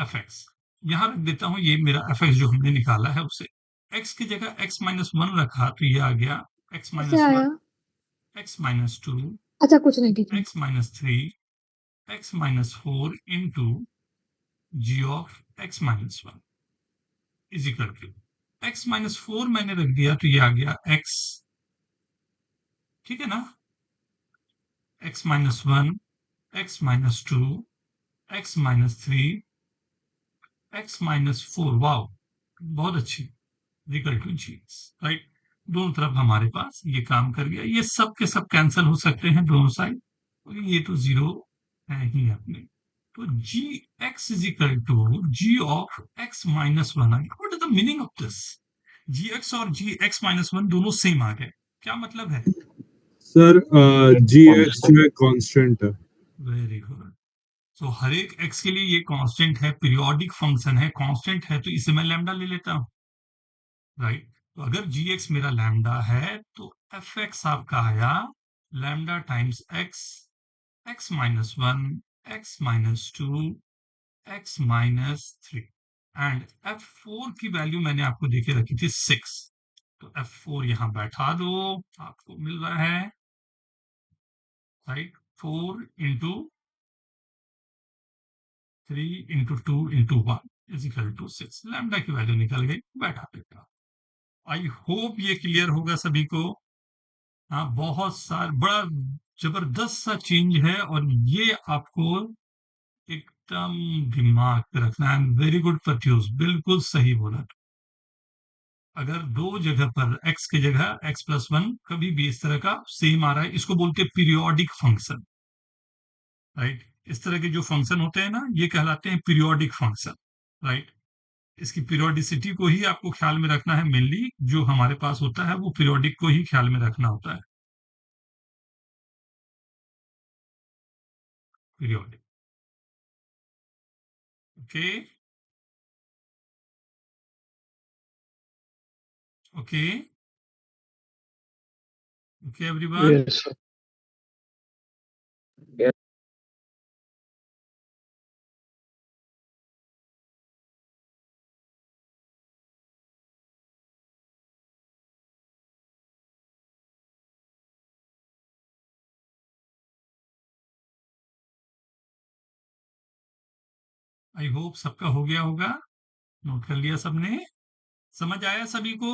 fx। यहां रख देता हूं, ये मेरा fx जो हमने निकाला है उसे, x की जगह x minus 1 रखा तो ये आ गया x कैसे minus आया? 1, x minus 2, अच्छा कुछ नहीं, ठीक है। x minus 3, x minus 4 into g of x minus 1 is equal to x minus 4 मैंने रख दिया तो ये आ गया x, ठीक है ना? x minus 1, x minus 2, x minus 3, x minus 4, wow, बहुत अच्छी, इक्वल टू जी, राइट? दोनों तरफ हमारे पास ये काम कर गया। ये सब के सब कैंसिल हो सकते हैं दोनों साइड, और ये तो जीरो है ही अपने। तो G X is equal to G of X minus 1 आ गया। What is the meaning of this? G X और जी एक्स माइनस 1 दोनों सेम आ गए, क्या मतलब है? सर gx जो है कांस्टेंट है। Very good. तो हर एक एक्स के लिए ये कांस्टेंट है, पीरियोडिक फंक्शन है, कांस्टेंट है, तो इसे मैं लैम्डा ले लेता हूं, राइट? तो अगर जी एक्स मेरा लैम्डा है तो एफ एक्स आपका आया lambda times x, x minus 1, x minus 2, x minus 3, and F 4 की वैल्यू मैंने आपको देके रखी थी 6, तो एफ 4 यहां बैठा दो, आपको मिल रहा है, right, 4 into 3 into 2 into 1 is equal to 6। Lambda की वैल्यू निकल गई, बैठा बेटा। आई होप ये क्लियर होगा सभी को। हाँ, बहुत सार बड़ा जबरदस्त सा चेंज है, और ये आपको एकदम दिमाग पे रखना है। वेरी गुड प्रत्युष, बिल्कुल सही बोला। अगर दो जगह पर x की जगह x प्लस 1 कभी भी इस तरह का सेम आ रहा है, इसको बोलते हैं पीरियोडिक फंक्शन, राइट? इस तरह के जो फंक्शन होते हैं ना, ये कहलाते हैं पीरियोडिक फंक्शन, राइट? इसकी पीरियोडिसिटी को ही आपको ख्याल में रखना है। मेनली जो हमारे पास होता है वो पीरियोडिक को ही ख्याल में रखना होता है, periodic. Okay, okay, okay everyone. Yes sir. Yes. I hope सबका हो गया होगा। नोट कर लिया सबने? समझ आया सभी को?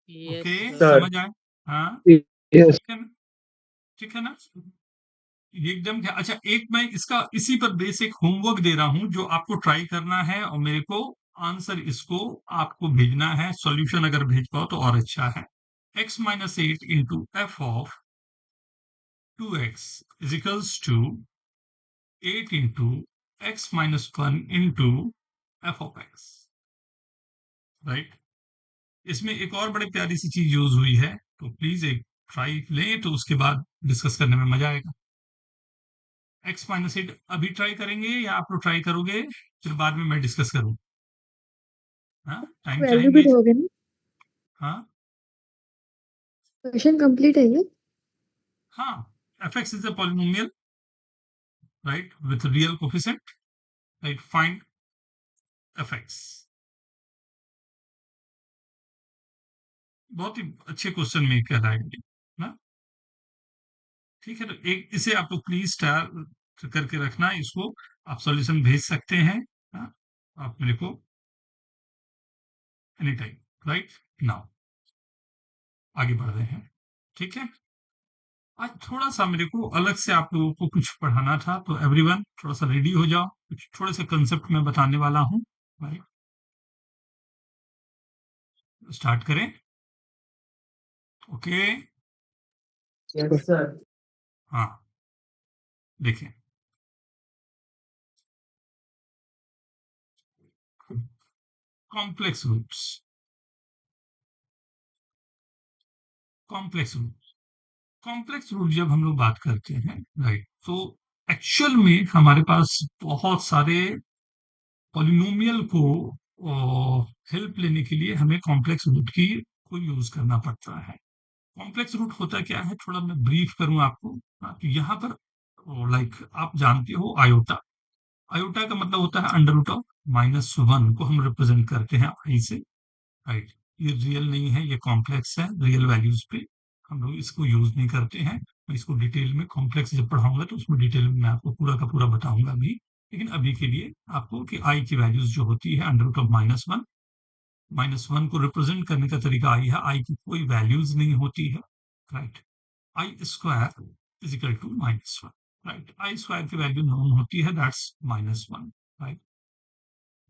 Yes, okay, sir. Sir. समझ आया? हाँ, यस ठीक है ना? ठीक है ना? ये एकदम अच्छा, एक मैं इसका इसी पर बेस एक होमवर्क दे रहा हूं जो आपको ट्राई करना है और मेरे को आंसर इसको आपको भेजना है। सॉल्यूशन अगर भेज पाओ तो और अच्छा है। x minus eight into F of 2x is equals to 8 into X minus one into F of X, right? इसमें एक और बड़ी प्यारी सी चीज यूज हुई है, तो प्लीज एक ट्राई लें तो उसके बाद डिस्कस करने में मजा आएगा। एक्स माइनस एट अभी ट्राई करेंगे या आप लोग ट्राई करोगे, फिर बाद में मैं डिस्कस करूँ? हाँ, टाइम वैल्यू भी चाहेंगे? दोगे ना? हाँ क्वेश्चन कंप्लीट है ये? हाँ, F x is a polynomial, right, with real coefficient, right, find F x. बहुत ही अच्छे क्वेश्चन में कहलाएंगे ना? ठीक है, तो एक इसे आप लोग प्लीज तैयार करके रखना, इसको आप सॉल्यूशन भेज सकते हैं। हाँ, आप मेरे को एनी टाइम, राइट नाउ आगे बढ़ रहे हैं। ठीक है, आज थोड़ा सा मेरे को अलग से आप लोगों को कुछ पढ़ाना था, तो एवरीवन थोड़ा सा रेडी हो जाओ, कुछ थोड़े से कंसेप्ट मैं बताने वाला हूँ, राइट? स्टार्ट करें? Okay, Yes, sir. हाँ, देखें, complex roots, complex root, complex root जब हम लोग बात करते हैं, राइट, तो एक्चुअल में हमारे पास बहुत सारे पॉलिनोमियल को हेल्प लेने के लिए हमें कॉम्प्लेक्स रूट की को यूज करना पड़ता है। कॉम्प्लेक्स रूट होता क्या है, थोड़ा मैं ब्रीफ करूं आपको। हाँ, तो यहाँ पर लाइक आप जानते हो आयोटा, आयोटा का मतलब होता है अंडर रूट ऑफ -1 को हम रिप्रेजेंट करते हैं आई से, राइट? ये रियल नहीं है, ये कॉम्प्लेक्स है, रियल वैल्यूज पे हम लोग इसको यूज नहीं करते हैं। मैं इसको डिटेल में कॉम्प्लेक्स जब पढ़ाऊंगा तो उसमें डिटेल में मैं आपको पूरा का पूरा बताऊंगा अभी, लेकिन अभी के लिए आपको कि आई की वैल्यूज जो होती है अंडर रूट ऑफ -1, -1 को रिप्रेजेंट करने का तरीका आई है, आई की कोई वैल्यूज नहीं होती है, right? I square is equal to -1, right? I square की वैल्यू नोन होती है, दैट्स -1, राइट?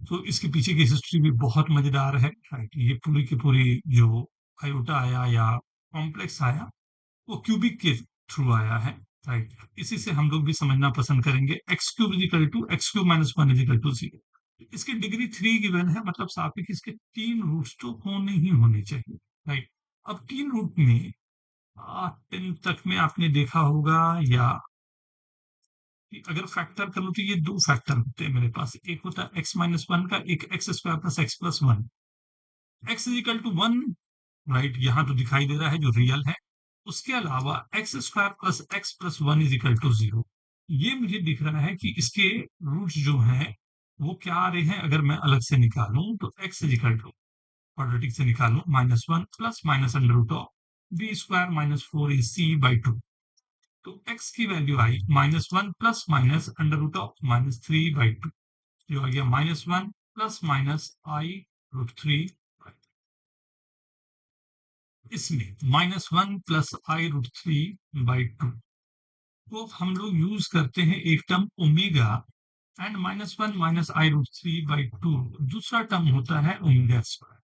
तो इसके पीछे की हिस्ट्री भी बहुत मजेदार है, राइट? ये पूरी की पूरी जो आयोटा आया या कॉम्प्लेक्स आया वो क्यूबिक के थ्रू आया है, राइट? इसी से हम लोग भी समझना पसंद करेंगे। X cube is equal to X cube minus one is equal to 0। इसकी डिग्री 3 गिवन है, मतलब साफ है कि इसके 3 रूट्स तो होने ही होने चाहिए, राइट? अब 3 रूट में 10 तक में आपने देखा होगा, या कि अगर फैक्टर करूं तो ये 2 फैक्टर होते हैं मेरे पास, एक होता है एक्स माइनस वन का, एक X square plus X plus one. X is equal to 1, right, यहाँ तो दिखाई दे रहा है जो रियल है। उसके अलावा X square plus one is equal to 0। ये मुझे दिख रहा है कि इसके रूट्स जो हैं वो क्या आ रहे हैं, अगर मैं अलग से निकालूं तो X is equal to quadratic से निकालूं -1 plus minus under root of B square minus 4ac/2। तो x की वैल्यू आई -1 plus minus under root of -3/2, जो आ गया -1 प्लस माइनस i√3। इसमें -1 प्लस i√3/2 को हम लोग यूज करते हैं एक term omega, and -1 minus i√3/2 दूसरा टर्म होता है ओमेगा स्क्वायर।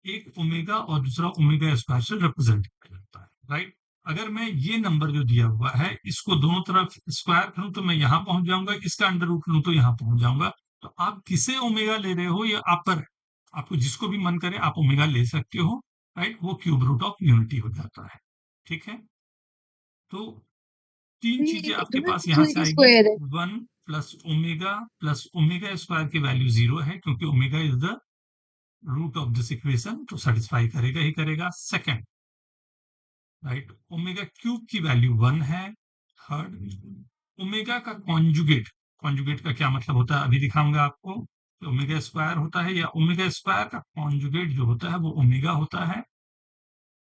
एक ओमेगा और दूसरा ओमेगा स्क्वायर से रिप्रेजेंट किया जाता है, राइट? अगर मैं ये नंबर जो दिया हुआ है इसको दोनों तरफ स्क्वायर करूं तो मैं यहां पहुंच जाऊंगा, इसका अंडर रूट लूं तो यहां पहुंच जाऊंगा। तो आप किसे ओमेगा ले रहे हो ये आप पर है, आपको जिसको भी मन करे आप ओमेगा ले सकते हो, राइट? वो क्यूब रूट ऑफ यूनिटी हो जाता है, ठीक है? तो 3 ये चीजें आपके इतना पास यहां से 3 आएगी। स्क्वायर है। 1 प्लस ओमेगा स्क्वायर की वैल्यू 0 है, क्योंकि omega is the root of this equation, तो सेटिस्फाई करेगा ही करेगा। सेकंड, राइट, ओमेगा क्यूब की वैल्यू 1 है। थर्ड, ओमेगा का कॉन्जुगेट, कॉन्जुगेट का क्या मतलब होता है अभी दिखाऊंगा आपको। तो ओमेगा स्क्वायर होता है, या ओमेगा स्क्वायर का कॉन्जुगेट जो होता है वो ओमेगा होता है,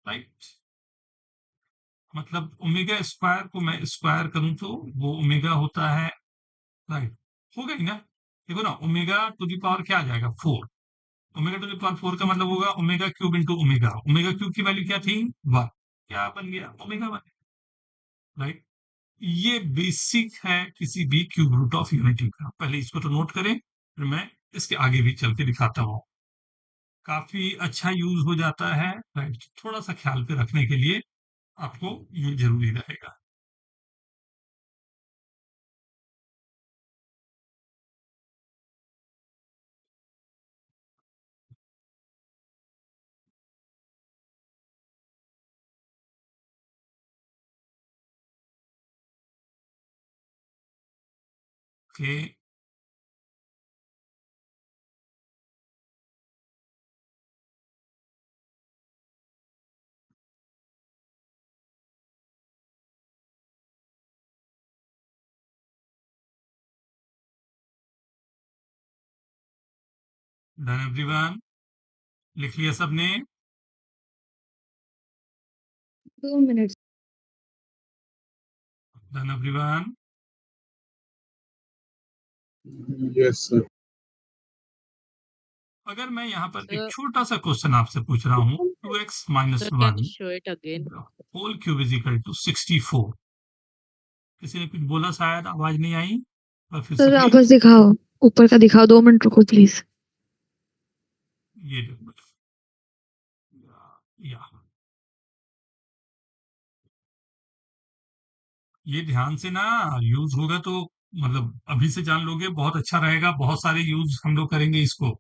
राइट? मतलब ओमेगा स्क्वायर को मैं स्क्वायर करूं तो वो ओमेगा होता है, राइट? हो गई ना? देखो ना, ओमेगा टू द पावर क्या आ जाएगा, 4। ओमेगा टू द पावर 4 का मतलब होगा omega cube into omega. Omega cube की वैल्यू क्या थी, 1। क्या बन गया, ओमेगा 1, राइट। ये बेसिक है किसी भी क्यूब रूट ऑफ यूनिटी का। पहले इसको तो नोट करें, फिर मैं इसके आगे भी चल के दिखाता हूँ। काफी अच्छा यूज हो जाता है, राइट। थोड़ा सा ख्याल पे रखने के लिए आपको ये जरूरी रहेगा। ओके, डन एवरीवन, लिख लिया सबने? 2 minutes. Done everyone. Yes, sir. अगर मैं यहाँ पर एक Sir, छोटा सा क्वेश्चन आपसे पूछ रहा हूँ, 2x minus sir, can you 1 show it again? Whole cube is equal to 64। किसी ने कुछ बोला, शायद आवाज नहीं आई, और फिर से सर प्लीज। वापस दिखाओ, ऊपर का दिखाओ, 2 मिनट रुको प्लीज। ये देखो, या ये ध्यान से ना यूज होगा तो, मतलब अभी से जान लोगे, बहुत अच्छा रहेगा। बहुत सारे यूज हम लोग करेंगे इसको।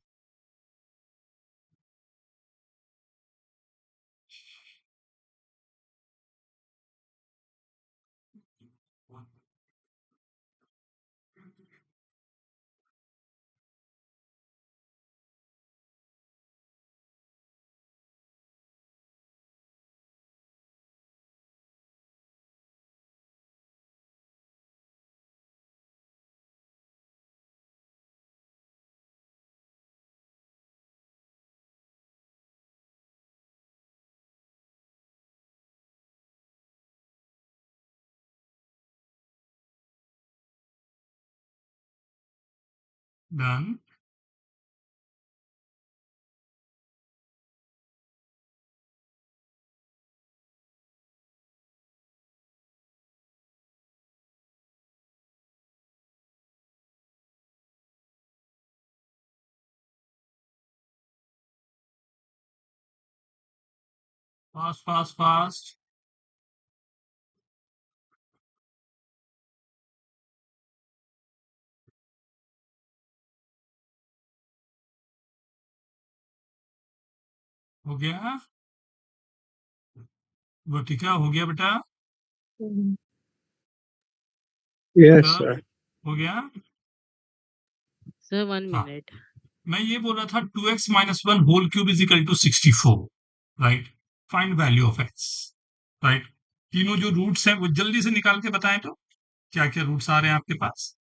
डन। Fast fast fast. हो गया, वर्टिका हो गया बेटा? Yes, sir, sir. हो गया? Sir, 1 हाँ, minute. मैं ये बोल रहा था 2x minus 1 whole cube is equal to 64, right. Find value of x, right. तीनों जो रूट्स हैं वो जल्दी से निकाल के बताएं तो, क्या क्या रूट्स आ रहे हैं आपके पास?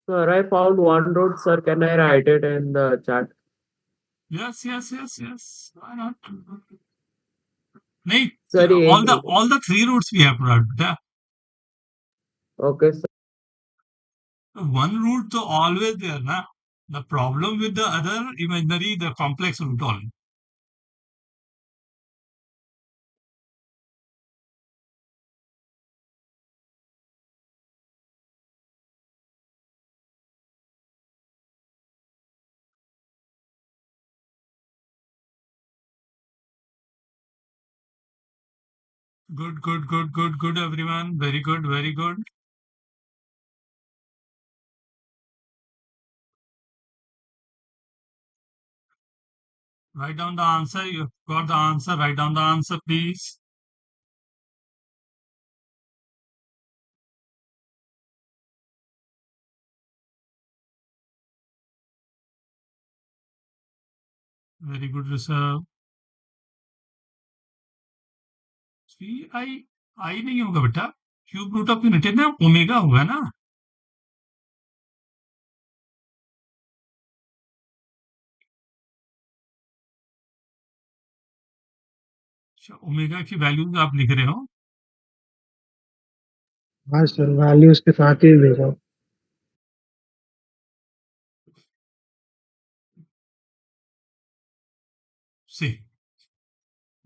Sir, I found one root, sir. Can I write it in the chat? Yes yes yes yes, why not? नहीं, Sir, all the three roots we have brought बेटा। okay, sir. वन रूट तो always there ना। The problem with the other imaginary, the complex root all. Good good good good good everyone, very good very good. Write down the answer. You've got the answer. Write down the answer, please. Very good, Rishabh. 3 आई नहीं होगा बेटा, cube root of unit है ना, omega होगा ना। अच्छा, omega की values आप लिख रहे हो। हाँ सर, वैल्यू उसके साथ ही भेजा। से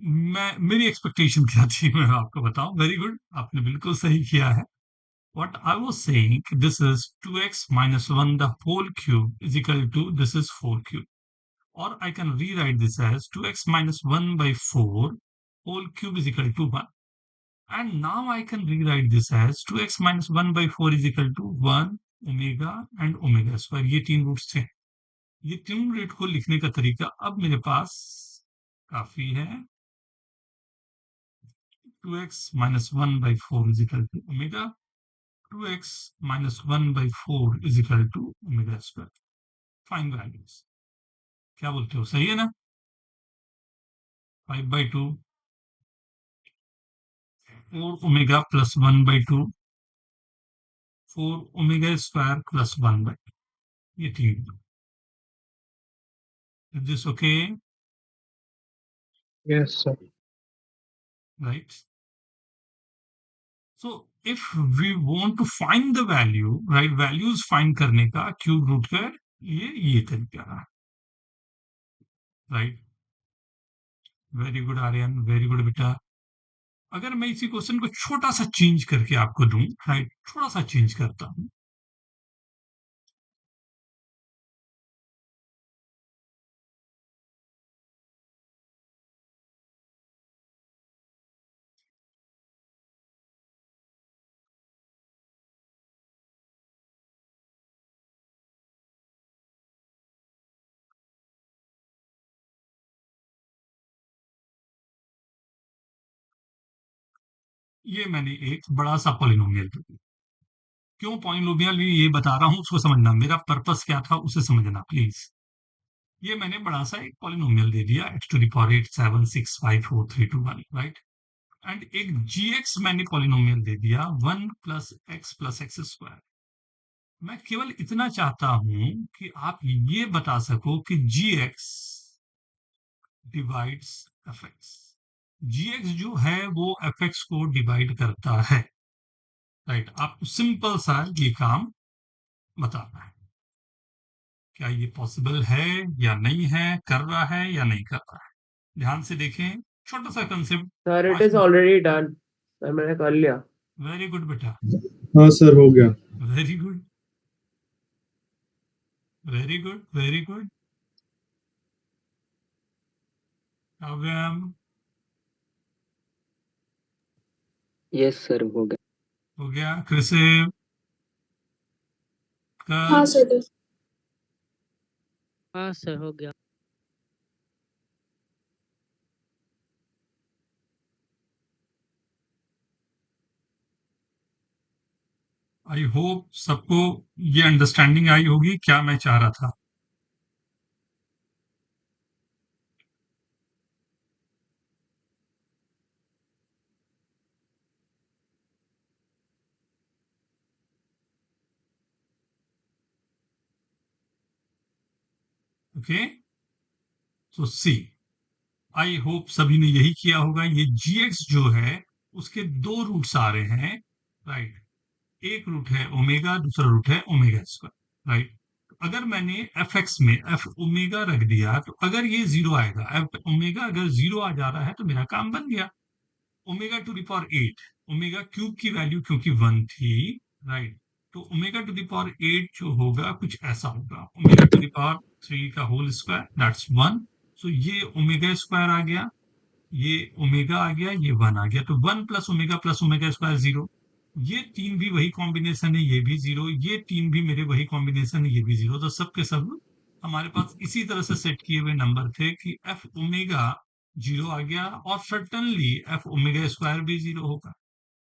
मेरी एक्सपेक्टेशन क्या थी मैं आपको बताऊं। वेरी गुड, आपने बिल्कुल सही किया है। What I was saying, this is 2x minus 1 the whole cube is equal to this is 4 cube. Or I can rewrite this as 2x minus 1 by 4 whole cube is equal to 1. And now I can rewrite this as 2x minus 1 by 4 is equal to 1 omega and omega square. ये तीन roots थे। ये तीन root को लिखने का तरीका अब मेरे पास काफी है। 2x minus 1 by 4 is equal to omega. 2x minus 1 by 4 is equal to omega square. Find values. क्या बोलते हो, सही है ना? 5/2, 4 omega plus 1/2, 4 omega square plus 1/2. ये तीन। Is this okay? Yes sir. Right? So if we want to find the value, right? Values find करने का क्यूब रूट का ये तरीका है। Right? Very good Aryan, very good बेटा। अगर मैं इसी क्वेश्चन को छोटा सा चेंज करके आपको दूं, राइट, थोड़ा सा चेंज करता हूं। ये मैंने एक बड़ा सा पॉलिनोमियल दे दिया। क्यों पॉलिनोमियल ये बता रहा हूं, उसको समझना, मेरा पर्पस क्या था उसे समझना प्लीज। ये मैंने बड़ा सा एक पॉलिनोमियल दे दिया, x to the power 8 7 6 5 4 3 2 1, right. And एक gx मैंने पॉलिनोमियल दे दिया 1 plus x स्क्वायर। मैं केवल इतना चाहता हूं कि आप ये बता सको कि gx डिवाइड्स fx। gx जो है वो fx को डिवाइड करता है, राइट। आपको सिंपल सा ये काम बताना है। क्या ये पॉसिबल है या नहीं है, कर रहा है या नहीं कर रहा है। ध्यान से देखें, छोटा सा concept. Sir it is already done, sir मैंने कर लिया। वेरी गुड बेटा, हाँ सर, हो गया। Very good, very good, very good. Kavyam, yes sir, हो गया। हो गया। कृषिव, हाँ सर। हाँ सर, हो गया। आई होप सबको ये अंडरस्टैंडिंग आई होगी क्या मैं चाह रहा था। ओके, तो सी, आई होप सभी ने यही किया होगा। ये gx जो है उसके दो रूट्स आ रहे हैं, राइट। एक रूट है ओमेगा, दूसरा रूट है ओमेगा स्क्वायर, राइट। अगर मैंने एफ एक्स में एफ ओमेगा रख दिया तो अगर ये जीरो आएगा, एफ ओमेगा अगर जीरो आ जा रहा है तो मेरा काम बन गया। Omega to the power 8, omega cube की वैल्यू क्योंकि 1 थी, राइट, तो ओमेगा टू द पावर 8 जो होगा कुछ ऐसा होगा, ओमेगा टू द पावर 3 का होल स्क्वायर, दैट्स 1। सो ये ओमेगा स्क्वायर आ गया, ये ओमेगा आ गया, ये 1 आ गया, तो 1 प्लस ओमेगा स्क्वायर 0। ये तीन भी वही कॉम्बिनेशन है, ये भी 0, ये तीन भी मेरे वही कॉम्बिनेशन है, ये भी 0। तो सब के सब हमारे पास इसी तरह से सेट किए हुए नंबर थे कि एफ ओमेगा 0 आ गया, और सर्टनली एफ ओमेगा स्क्वायर भी 0 होगा।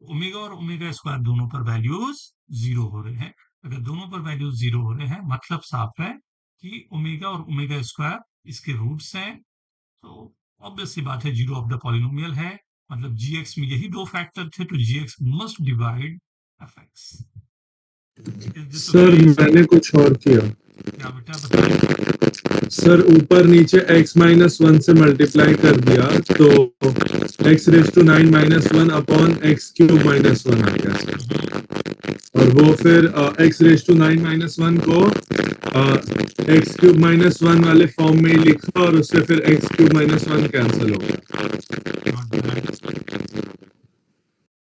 ओमेगा और ओमेगा स्क्वायर दोनों पर वैल्यूज 0 हो रहे हैं। अगर दोनों पर वैल्यूज 0 हो रहे हैं मतलब साफ है कि ओमेगा और ओमेगा स्क्वायर इसके रूट्स हैं। तो ऑब्वियस सी बात है, जीरो ऑफ द पॉलिनोमियल है, मतलब gx में यही दो फैक्टर थे, तो gx must divide fx। Is this sir okay? मैंने कुछ और किया। क्या बेटा बताइए। सर ऊपर नीचे x माइनस वन से मल्टीप्लाई कर दिया तो x raise to 9 minus one upon X cube minus one आ गया सर। और वो फिर x raise to 9 minus one को एक्स क्यूब माइनस वन वाले फॉर्म में ही लिखा और उससे फिर X cube minus one cancel हो गया। Not bad।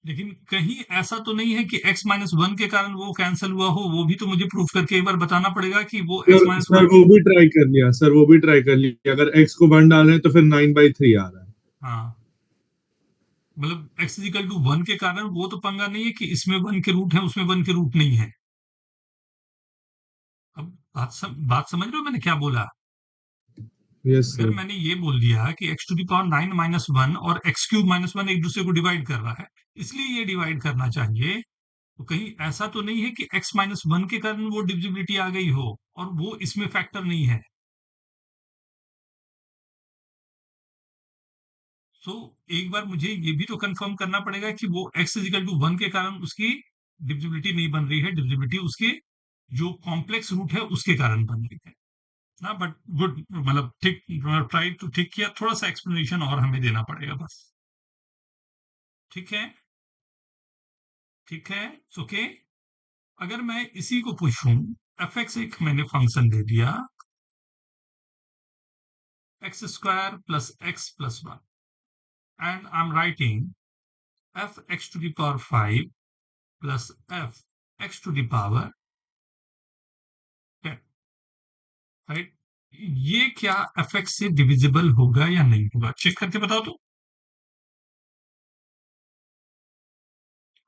लेकिन कहीं ऐसा तो नहीं है कि x माइनस वन के कारण वो कैंसिल हुआ हो, वो भी तो मुझे प्रूफ करके एक बार बताना पड़ेगा कि वो x sir minus sir one. वो भी ट्राई कर लिया, सर वो भी ट्राई कर लिया। अगर x को वन डाल रहे हैं तो फिर 9/3 आ रहा है। हाँ, मतलब x इजिकल टू वन के कारण वो तो पंगा नहीं है कि इसमें वन के रूट है, उसमें वन के रूट नहीं है। अब बात समझ रहे हो मैंने क्या बोला। यस अगर सर। मैंने ये बोल दिया कि x to the power 9 minus one और x क्यूब माइनस वन एक दूसरे को डिवाइड कर रहा है, इसलिए ये डिवाइड करना चाहिए, तो कहीं ऐसा तो नहीं है कि x माइनस वन के कारण वो डिविजिबिलिटी आ गई हो और वो इसमें फैक्टर नहीं है। सो एक बार मुझे ये भी तो कंफर्म करना पड़ेगा कि वो x इजिकल टू वन के कारण उसकी डिविजिबिलिटी नहीं बन रही है, डिविजिबिलिटी उसके जो कॉम्प्लेक्स रूट है उसके कारण बन रही है ना। बट गुड, मतलब ठीक, ट्राई टू ठीक किया, थोड़ा सा एक्सप्लेनेशन और हमें देना पड़ेगा बस। ठीक है, ठीक है, ओके। अगर मैं इसी को पूछूं, एफ एक्स एक मैंने फंक्शन दे दिया, X square plus X plus one, and I am writing F X to the power 5 plus F X to the power 10, right. ये क्या एफ एक्स से डिविजिबल होगा या नहीं होगा, चेक करके बताओ तो।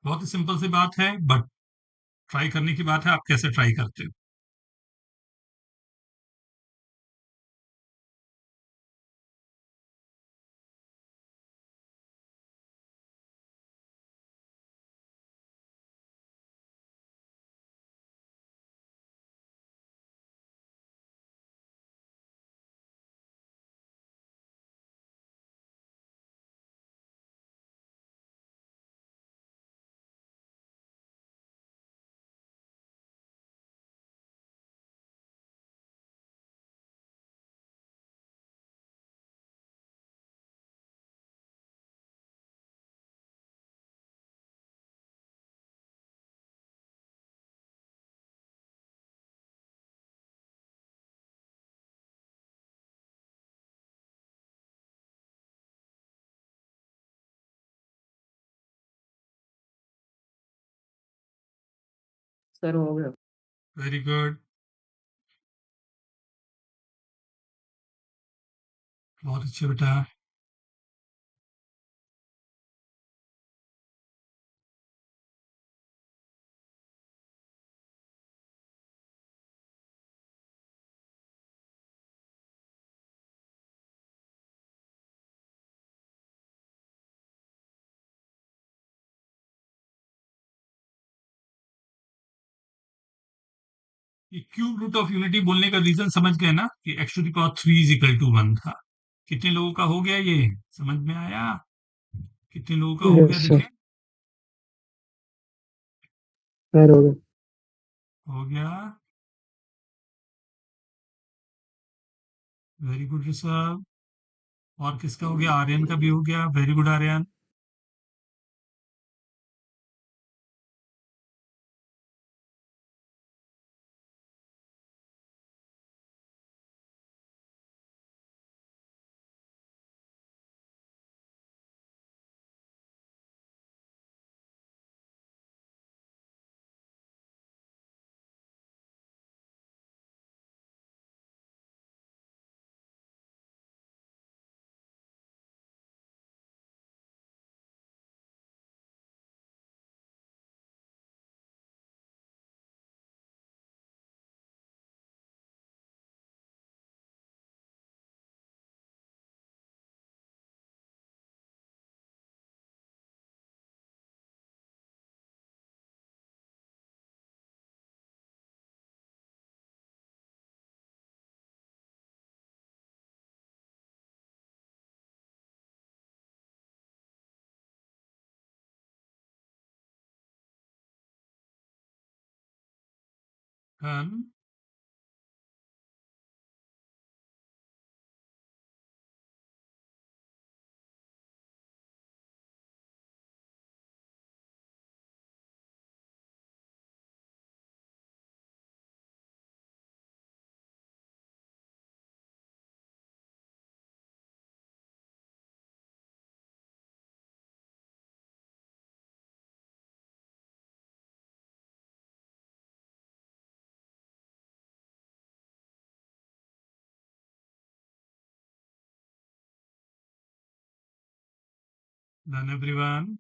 बहुत ही सिंपल सी बात है, बट ट्राई करने की बात है, आप कैसे ट्राई करते हो। सर हो गया। वेरी गुड, बहुत अच्छे बेटा। ये क्यूब रूट ऑफ यूनिटी बोलने का रीजन समझ गए ना, कि X to the power 3 is equal to 1 था। कितने लोगों का हो गया, ये समझ में आया? कितने लोगों का हो गया यस सर, देखें। सर हो गया। हो गया, वेरी गुड ऋषभ। और किसका हो गया, आर्यन का भी हो गया, very good Aryan. Done. Done, everyone.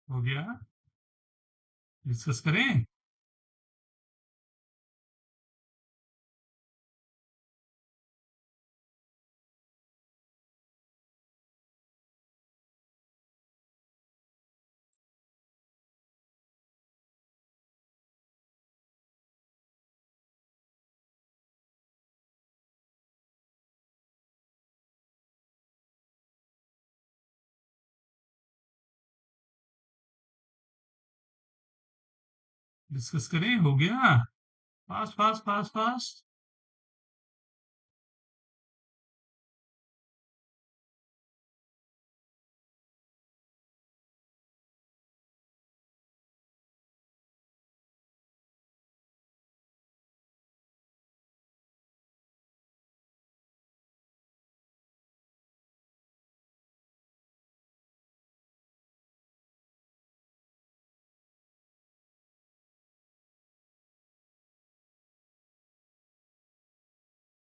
हो गया? डिस्कस करें? डिस्कस करें? हो गया? Fast, fast, fast, fast.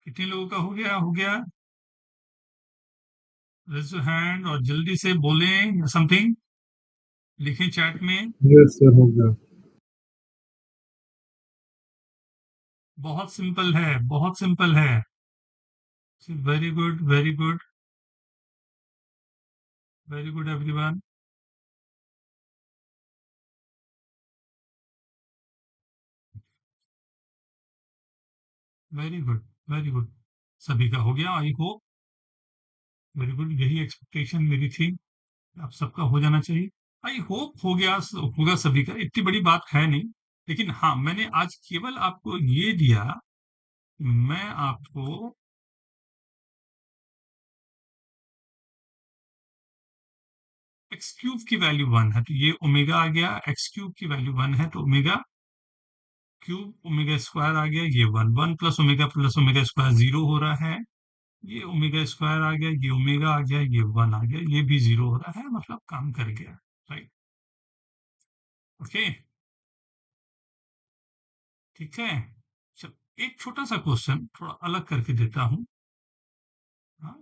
कितने लोगों का हो गया? हो गया? रेज़ योर हैंड और जल्दी से बोलें समथिंग. लिखें चैट में. यस सर, हो गया। बहुत सिंपल है, बहुत सिंपल है. Very good, very good. Very good everyone. Very good, very good. सभी का हो गया, आई होप. वेरी गुड, यही एक्सपेक्टेशन मेरी थी. आप सबका हो जाना चाहिए. आई होप हो गया, होगा सभी का. इतनी बड़ी बात है नहीं. लेकिन हाँ, मैंने आज केवल आपको ये दिया, मैं आपको एक्स क्यूब की वैल्यू 1 है तो ये ओमेगा आ गया. एक्स क्यूब की वैल्यू 1 है तो ओमेगा क्यूब ओमेगा स्क्वायर आ गया. ये 1 प्लस ओमेगा स्क्वायर 0 हो रहा है. ये ओमेगा स्क्वायर आ गया, ये ओमेगा आ गया, ये 1 आ गया, ये भी 0 हो रहा है. मतलब काम कर गया. राइट. ओके. ठीक है. चल, एक छोटा सा क्वेश्चन थोड़ा अलग करके देता हूँ. हाँ,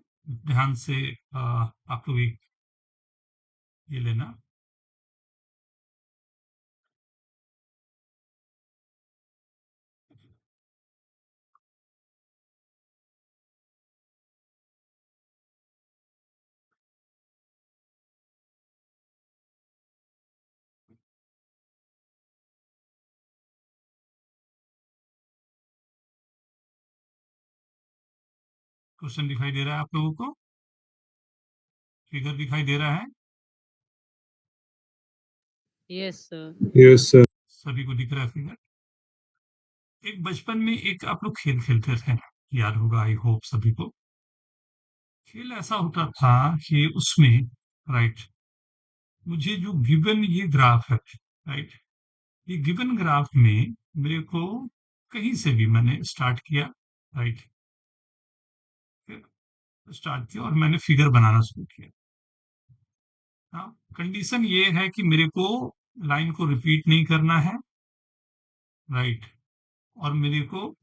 ध्यान से आप लोग ये लेना. क्वेश्चन दिखाई दे रहा है आप लोगों को? फिगर दिखाई दे रहा है? Yes, sir. Yes sir. सभी को दिख रहा है फिगर? एक बचपन में एक आप लोग खेल खेलते थे, याद होगा आई होप सभी को. खेल ऐसा होता था कि उसमें, राइट, मुझे जो गिवन ये ग्राफ है, राइट, ये गिवन ग्राफ में मेरे को कहीं से भी मैंने स्टार्ट किया, राइट, स्टार्ट किया और मैंने फिगर बनाना शुरू किया. हाँ, कंडीशन ये है कि मेरे को लाइन को रिपीट नहीं करना है, राइट, और मेरे को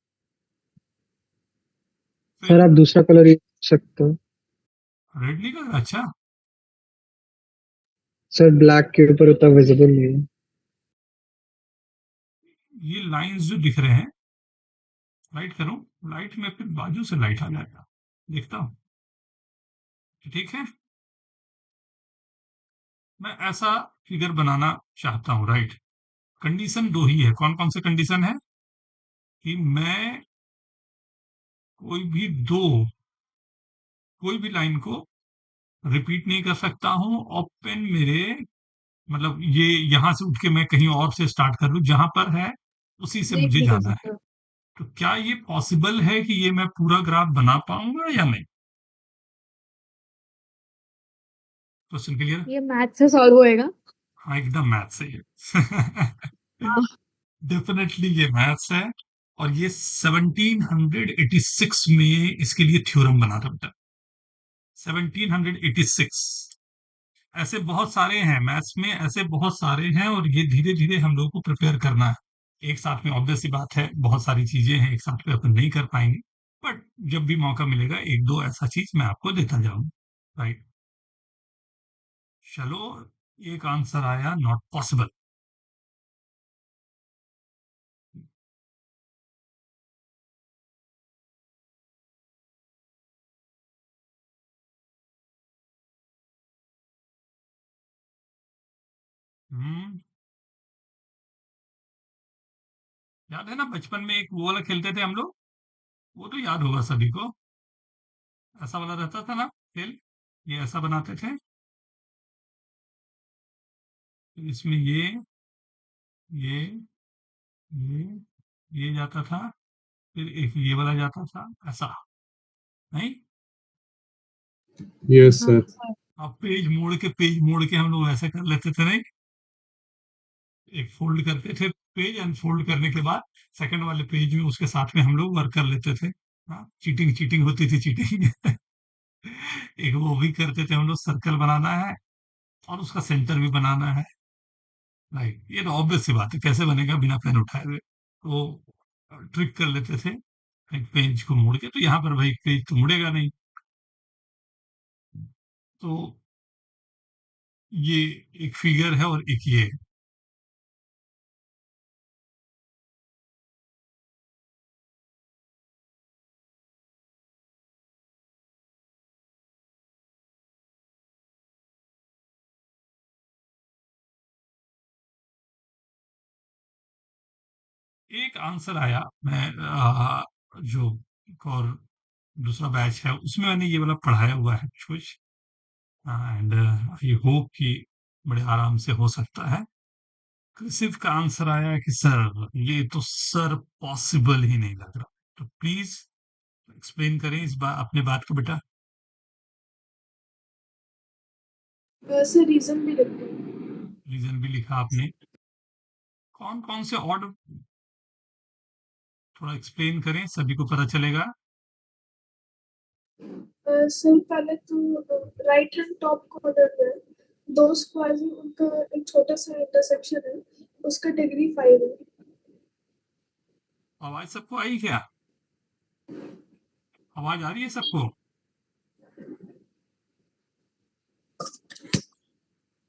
सर आप दूसरा कलर यूज कर सकते हो. रेड नहीं लग रहा? अच्छा. सर ब्लैक के ऊपर उतना विजिबल नहीं है। ये लाइंस जो दिख रहे हैं, लाइट करूं, लाइट में फिर बाजू से लाइट आ जाएगा, देखता हूं, ठीक है। मैं ऐसा फिगर बनाना चाहता हूं, राइट। कंडीशन दो ही है, कौन कौन से कंडीशन है कि मैं कोई भी लाइन को रिपीट नहीं कर सकता हूं, और पेन मेरे मतलब ये यहां से उठ के मैं कहीं और से स्टार्ट कर लूं, जहां पर है उसी से ब्रेक मुझे नहीं कर जाना है। सकते। तो क्या ये पॉसिबल है कि ये मैं पूरा ग्राफ बना पाऊंगा या नहीं? Question clear? ये मैथ से सॉल्व होएगा। हाँ, एकदम मैथ से है। हाँ। डेफिनेटली ये मैथ्स है, और ये 1786 में इसके लिए थ्योरम बना था बेटा। 1786। ऐसे बहुत सारे हैं मैथ्स में, ऐसे बहुत सारे हैं, और ये धीरे धीरे हम लोगों को प्रिपेयर करना है। एक साथ में ऑब्वियस सी बात है, बहुत सारी चीजें हैं एक साथ में अपन नहीं कर पाएंगे, बट जब भी मौका मिलेगा एक दो ऐसा चीज मैं आपको देता जाऊंगा, राइट। चलो, एक आंसर आया, नॉट पॉसिबल। हम्म, याद है ना बचपन में एक वो वाला खेलते थे हम लोग, वो तो याद होगा सभी को। ऐसा वाला रहता था ना खेल, ये ऐसा बनाते थे, तो इसमें ये ये ये जाता था, फिर एक ये वाला जाता था, ऐसा नहीं। यस हाँ सर। सर। अब पेज मोड़ के हम लोग ऐसे कर लेते थे, नहीं। एक फोल्ड करते थे पेज, अनफोल्ड करने के बाद सेकंड वाले पेज में उसके साथ में हम लोग वर्क कर लेते थे। हाँ, चीटिंग चीटिंग होती थी, चीटिंग। एक वो भी करते थे हम लोग, सर्कल बनाना है और उसका सेंटर भी बनाना है, राइट। ये तो ऑब्वियस सी बात है, कैसे बनेगा बिना पेन उठाए हुए, तो ट्रिक कर लेते थे एक पेज को मोड़ के। तो यहाँ पर भाई पेज तो मुड़ेगा नहीं, तो ये एक फिगर है और एक ये है। एक आंसर आया, मैं जो एक और दूसरा बैच है उसमें मैंने ये वाला पढ़ाया हुआ है कुछ, एंड आई होप कि बड़े आराम से हो सकता है। कृषिव का आंसर आया कि सर ये तो सर पॉसिबल ही नहीं लग रहा, तो प्लीज एक्सप्लेन करें इस बात अपने बात को बेटा। वैसे रीजन भी लिखते रीजन भी लिखा आपने, कौन कौन से ऑर्डर, थोड़ा एक्सप्लेन करें, सभी को पता चलेगा। हैं। सर पहले तो राइट हैंड टॉप कॉर्नर में दो स्क्वायर में उनका एक छोटा सा इंटरसेक्शन है, उसका डिग्री 5 है। आवाज सबको आई क्या? आवाज आ रही है सबको?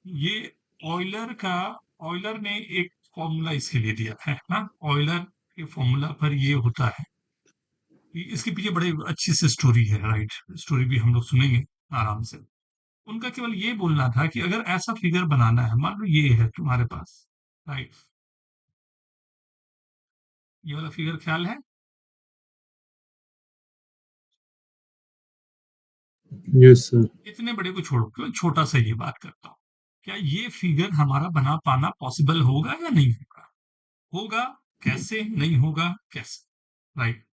ये ऑयलर ने एक फॉर्मूला इसके लिए दिया है ना, ऑयलर के फॉर्मूला पर ये होता है। इसके पीछे बड़े अच्छी सी स्टोरी है, राइट। स्टोरी भी हम लोग सुनेंगे आराम से। उनका केवल ये बोलना था कि अगर ऐसा फिगर बनाना है, मान लो ये है तुम्हारे पास, राइट, ये वाला फिगर ख्याल है। Yes sir. इतने बड़े को छोड़ो, केवल छोटा सा ये बात करता हूँ, क्या ये फिगर हमारा बना पाना पॉसिबल होगा या नहीं होगा? होगा कैसे, नहीं होगा कैसे, राइट।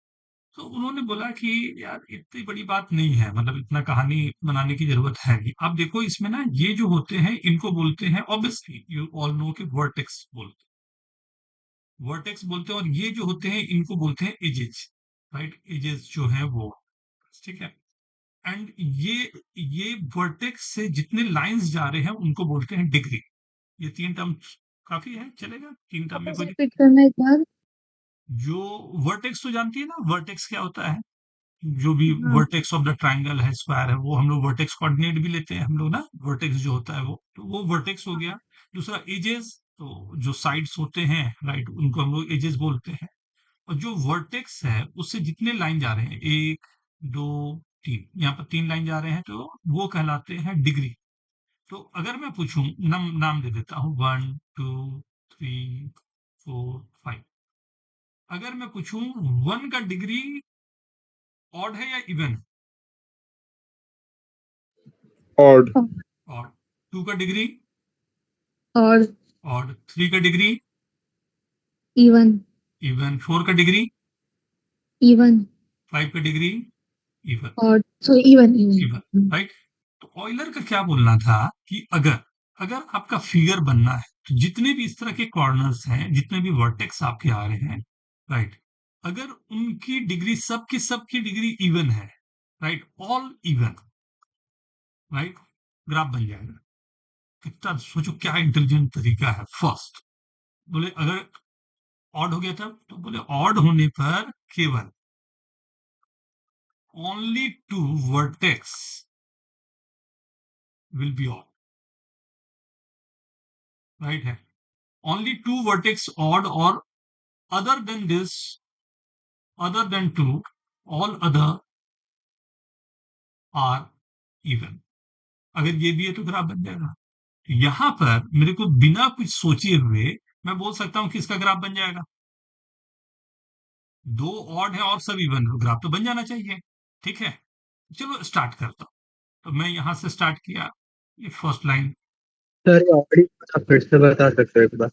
तो उन्होंने बोला कि यार इतनी बड़ी बात नहीं है, मतलब इतना कहानी बनाने की जरूरत है नहीं। आप देखो इसमें ना, ये जो होते हैं इनको बोलते हैं, ऑब्वियसली यू ऑल नो कि वर्टेक्स बोलते हैं, और ये जो होते हैं इनको बोलते हैं एजेस, राइट। एजेस जो है वो, ठीक है। एंड ये वर्टेक्स से जितने लाइंस जा रहे हैं उनको बोलते हैं डिग्री। ये तीन टर्म काफी है, चलेगा तीन टर्म में वापस कोई रिपीट करना एक बार। जो वर्टेक्स तो जानती है ना, वर्टेक्स क्या होता है जो भी हाँ। वर्टेक्स ऑफ द ट्राइंगल है, स्क्वायर है, वो हम लोग वर्टेक्स कोऑर्डिनेट भी लेते हैं हम लोग ना, वर्टेक्स जो होता है वो, तो वो वर्टेक्स हो गया। दूसरा एजेस, तो जो साइड्स होते हैं राइट, उनको हम लोग एजेस बोलते हैं। और जो वर्टेक्स है उससे जितने लाइन जा रहे हैं, 1 2 3, यहाँ पर 3 लाइन जा रहे हैं, तो वो कहलाते हैं डिग्री। तो अगर मैं पूछूं, नाम दे देता हूँ 1 2 3 4 5। अगर मैं पूछूं 1 का डिग्री ऑड है या इवन, odd, और 2 का डिग्री और ऑड, 3 का डिग्री इवन इवन, 4 का डिग्री, इवन 5 का डिग्री इवन, और sorry even even, even right. तो ऑयलर का क्या बोलना था कि अगर अगर आपका फिगर बनना है, तो जितने भी इस तरह के कॉर्नर्स हैं, जितने भी वर्टेक्स आपके आ रहे हैं, राइट, अगर उनकी डिग्री सबकी डिग्री इवन है, right, all even, right, graph बन जाएगा। कितना सोचो, क्या इंटेलिजेंट तरीका है। फर्स्ट बोले अगर ऑड हो गया था, तो बोले ऑड होने पर केवल only 2 vertex will be odd, right है, only 2 vertex odd, or other than this, other than 2, all other are even। अगर ये भी है तो ग्राफ बन जाएगा। यहां पर मेरे को बिना कुछ सोचे हुए मैं बोल सकता हूं कि इसका ग्राफ बन जाएगा। 2 ऑड है और सब इवन, ग्राफ तो बन जाना चाहिए। ठीक है, चलो स्टार्ट करता हूं। तो मैं यहां से स्टार्ट किया, ये फर्स्ट लाइन, सर ये ऑलरेडी आप फिर से बता सकते हो एक बार?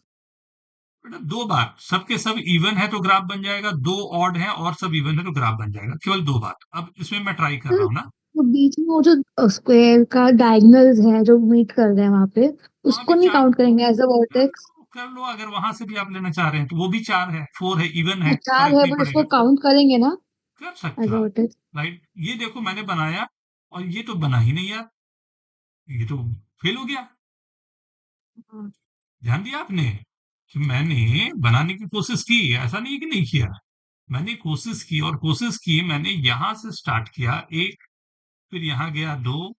बेटा 2 बार सबके सब इवन है तो ग्राफ बन जाएगा, 2 ऑड है और सब इवन है तो ग्राफ बन जाएगा, केवल 2 बार। अब इसमें मैं ट्राई कर रहा हूँ ना। तो बीच में वो जो स्क्वायर का डायगोनल्स है जो मीट कर रहे हैं वहां पे, वहां उसको भी नहीं 4 काउंट करेंगे एज अ वर्टेक्स? कर लो, अगर वहां से भी आप लेना चाह रहे हैं तो वो भी 4 है, 4 है, इवन है, चार फर्क है नहीं बट उसको पड़ेगा, काउंट करेंगे ना कर सकते एज हो अ आप, वर्टेक्स? राइट। ये देखो मैंने बनाया और ये तो बना ही नहीं यार, ये तो फेल हो गया। ध्यान दिया आपने कि मैंने बनाने की कोशिश की, ऐसा नहीं है कि नहीं किया, मैंने कोशिश की, और कोशिश की मैंने यहां से स्टार्ट किया 1, फिर यहाँ गया 2,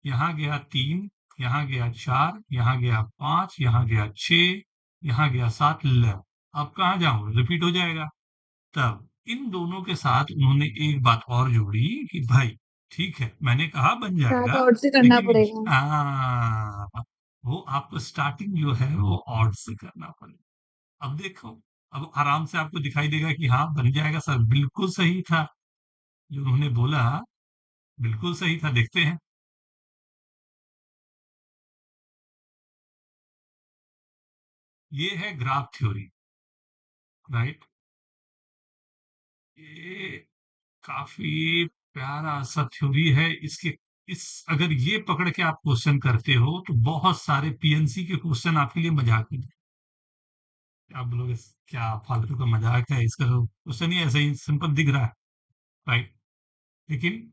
यहाँ गया 3, यहाँ गया 4, यहाँ गया 5, यहाँ गया 6, यहाँ गया 7, ल अब कहाँ जाऊं, रिपीट हो जाएगा। तब इन दोनों के साथ उन्होंने एक बात और जोड़ी कि भाई ठीक है, मैंने कहा बन स्टार्ट जाएगा, ऑड से करना लेकिन पड़ेगा। वो आपको स्टार्टिंग जो है वो ऑड से करना पड़ेगा। अब देखो, अब आराम से आपको दिखाई देगा कि हाँ बन जाएगा सर, बिल्कुल सही था जो उन्होंने बोला, बिल्कुल सही था। देखते हैं, ये है ग्राफ थ्योरी, राइट। ये काफी प्यारा सा थ्योरी है। इसके इस अगर ये पकड़ के आप क्वेश्चन करते हो तो बहुत सारे पीएनसी के क्वेश्चन आपके लिए मजाक ही नहीं। आप बोलोगे क्या फालतू का मजाक है, इसका तो क्वेश्चन ही ऐसा ही सिंपल दिख रहा है, राइट। लेकिन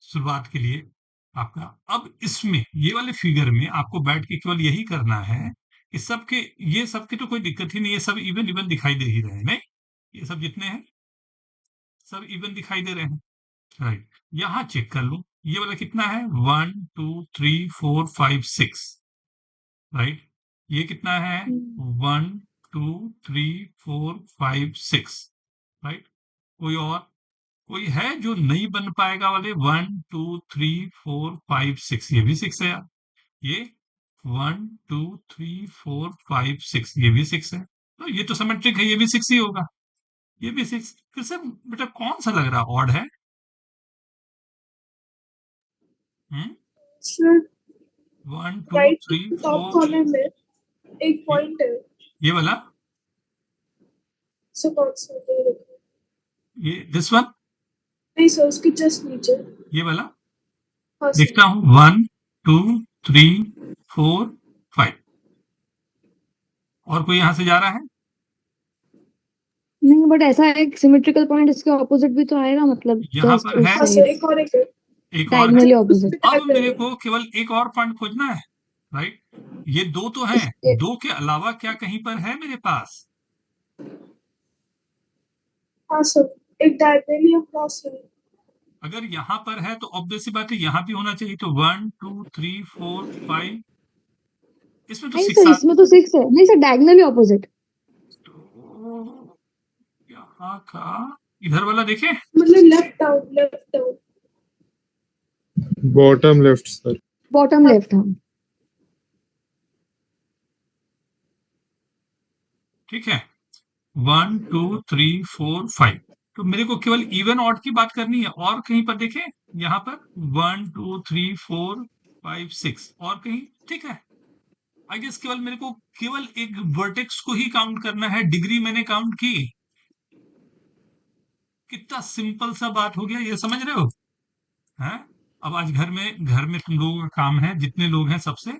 शुरुआत के लिए आपका, अब इसमें ये वाले फिगर में आपको बैठ के केवल यही करना है कि सबके, ये सबके तो कोई दिक्कत ही नहीं है, सब इवन इवन दिखाई दे ही रहे हैं, नहीं, ये सब जितने हैं सब इवन दिखाई दे रहे हैं, राइट। यहाँ चेक कर लूं, ये वाला कितना है, 1 2 3 4 5 6, राइट। ये कितना है, 1 2 3 4 5 6, राइट। कोई और, कोई है जो नहीं बन पाएगा वाले, 1 2 3 4 5 6, ये भी 6 है यार। ये 1 2 3 4 5 6, ये भी 6 है, तो ये तो सिमेट्रिक है, ये भी 6 ही होगा, ये भी 6। फिर से बेटा कौन सा लग रहा है ऑड है? सर 1 2 राइट 3 टॉप 4, कॉर्नर में एक पॉइंट है, ये वाला, सो कौन सा है? ये देखो। ये दिस वन, नहीं सर, उसके जस्ट नीचे। ये वाला हाँ सर। देखता हूँ, 1 2 3 4 5, और कोई यहाँ से जा रहा है? नहीं बट ऐसा एक सिमेट्रिकल पॉइंट इसके ऑपोजिट भी तो आएगा, मतलब यहाँ जस्ट पर उस है, हाँ सर, साइड एक और है। एक और है। Diagonally opposite. अब मेरे को केवल एक और पॉइंट खोजना है, राइट। ये 2 तो हैं, इसके 2 के अलावा क्या कहीं पर है मेरे पास? हाँ सर, एक डायगोनली अक्रॉस है। अगर यहाँ पर है तो ऑब्वियस सी बात है यहाँ भी होना चाहिए, तो 1 2 3 4 5, इसमें तो नहीं 6 सर, आ, इसमें तो 6 है। नहीं सर, डायगनली ऑपोजिट। तो यहाँ का इधर वाला देखें, मतलब left out bottom left sir. Bottom left, हाँ। ठीक है, 1 2 3 4 5, तो मेरे को केवल इवन ऑड की बात करनी है। और कहीं पर देखें, यहाँ पर 1 2 3 4 5 6, और कहीं, ठीक है। आई गेस केवल मेरे को केवल एक वर्टेक्स को ही काउंट करना है, डिग्री मैंने काउंट की। कितना सिंपल सा बात हो गया, ये समझ रहे हो? हैं? अब आज घर में तुम लोगों का काम है, जितने लोग हैं सबसे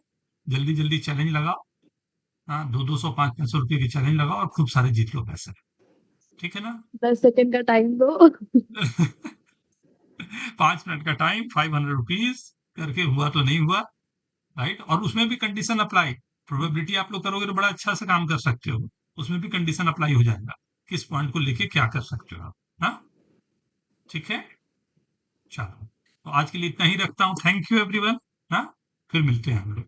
जल्दी जल्दी चैलेंज लगाओ। हाँ, 200 500 रुपए की चैलेंज लगाओ और खूब सारे जीत लो पैसे। ठीक है ना? 10 सेकंड का टाइम दो। 5 मिनट का टाइम, 500 रुपीज करके हुआ तो नहीं हुआ, राइट? और उसमें भी कंडीशन अप्लाई। प्रोबेबिलिटी आप लोग करोगे तो बड़ा अच्छा से काम कर सकते हो, उसमें भी कंडीशन अप्लाई हो जाएगा, किस पॉइंट को लेके क्या कर सकते हो आप। हाँ, ठीक है, चलो, तो आज के लिए इतना ही रखता हूँ। Thank you everyone. हाँ, फिर मिलते हैं हम लोग।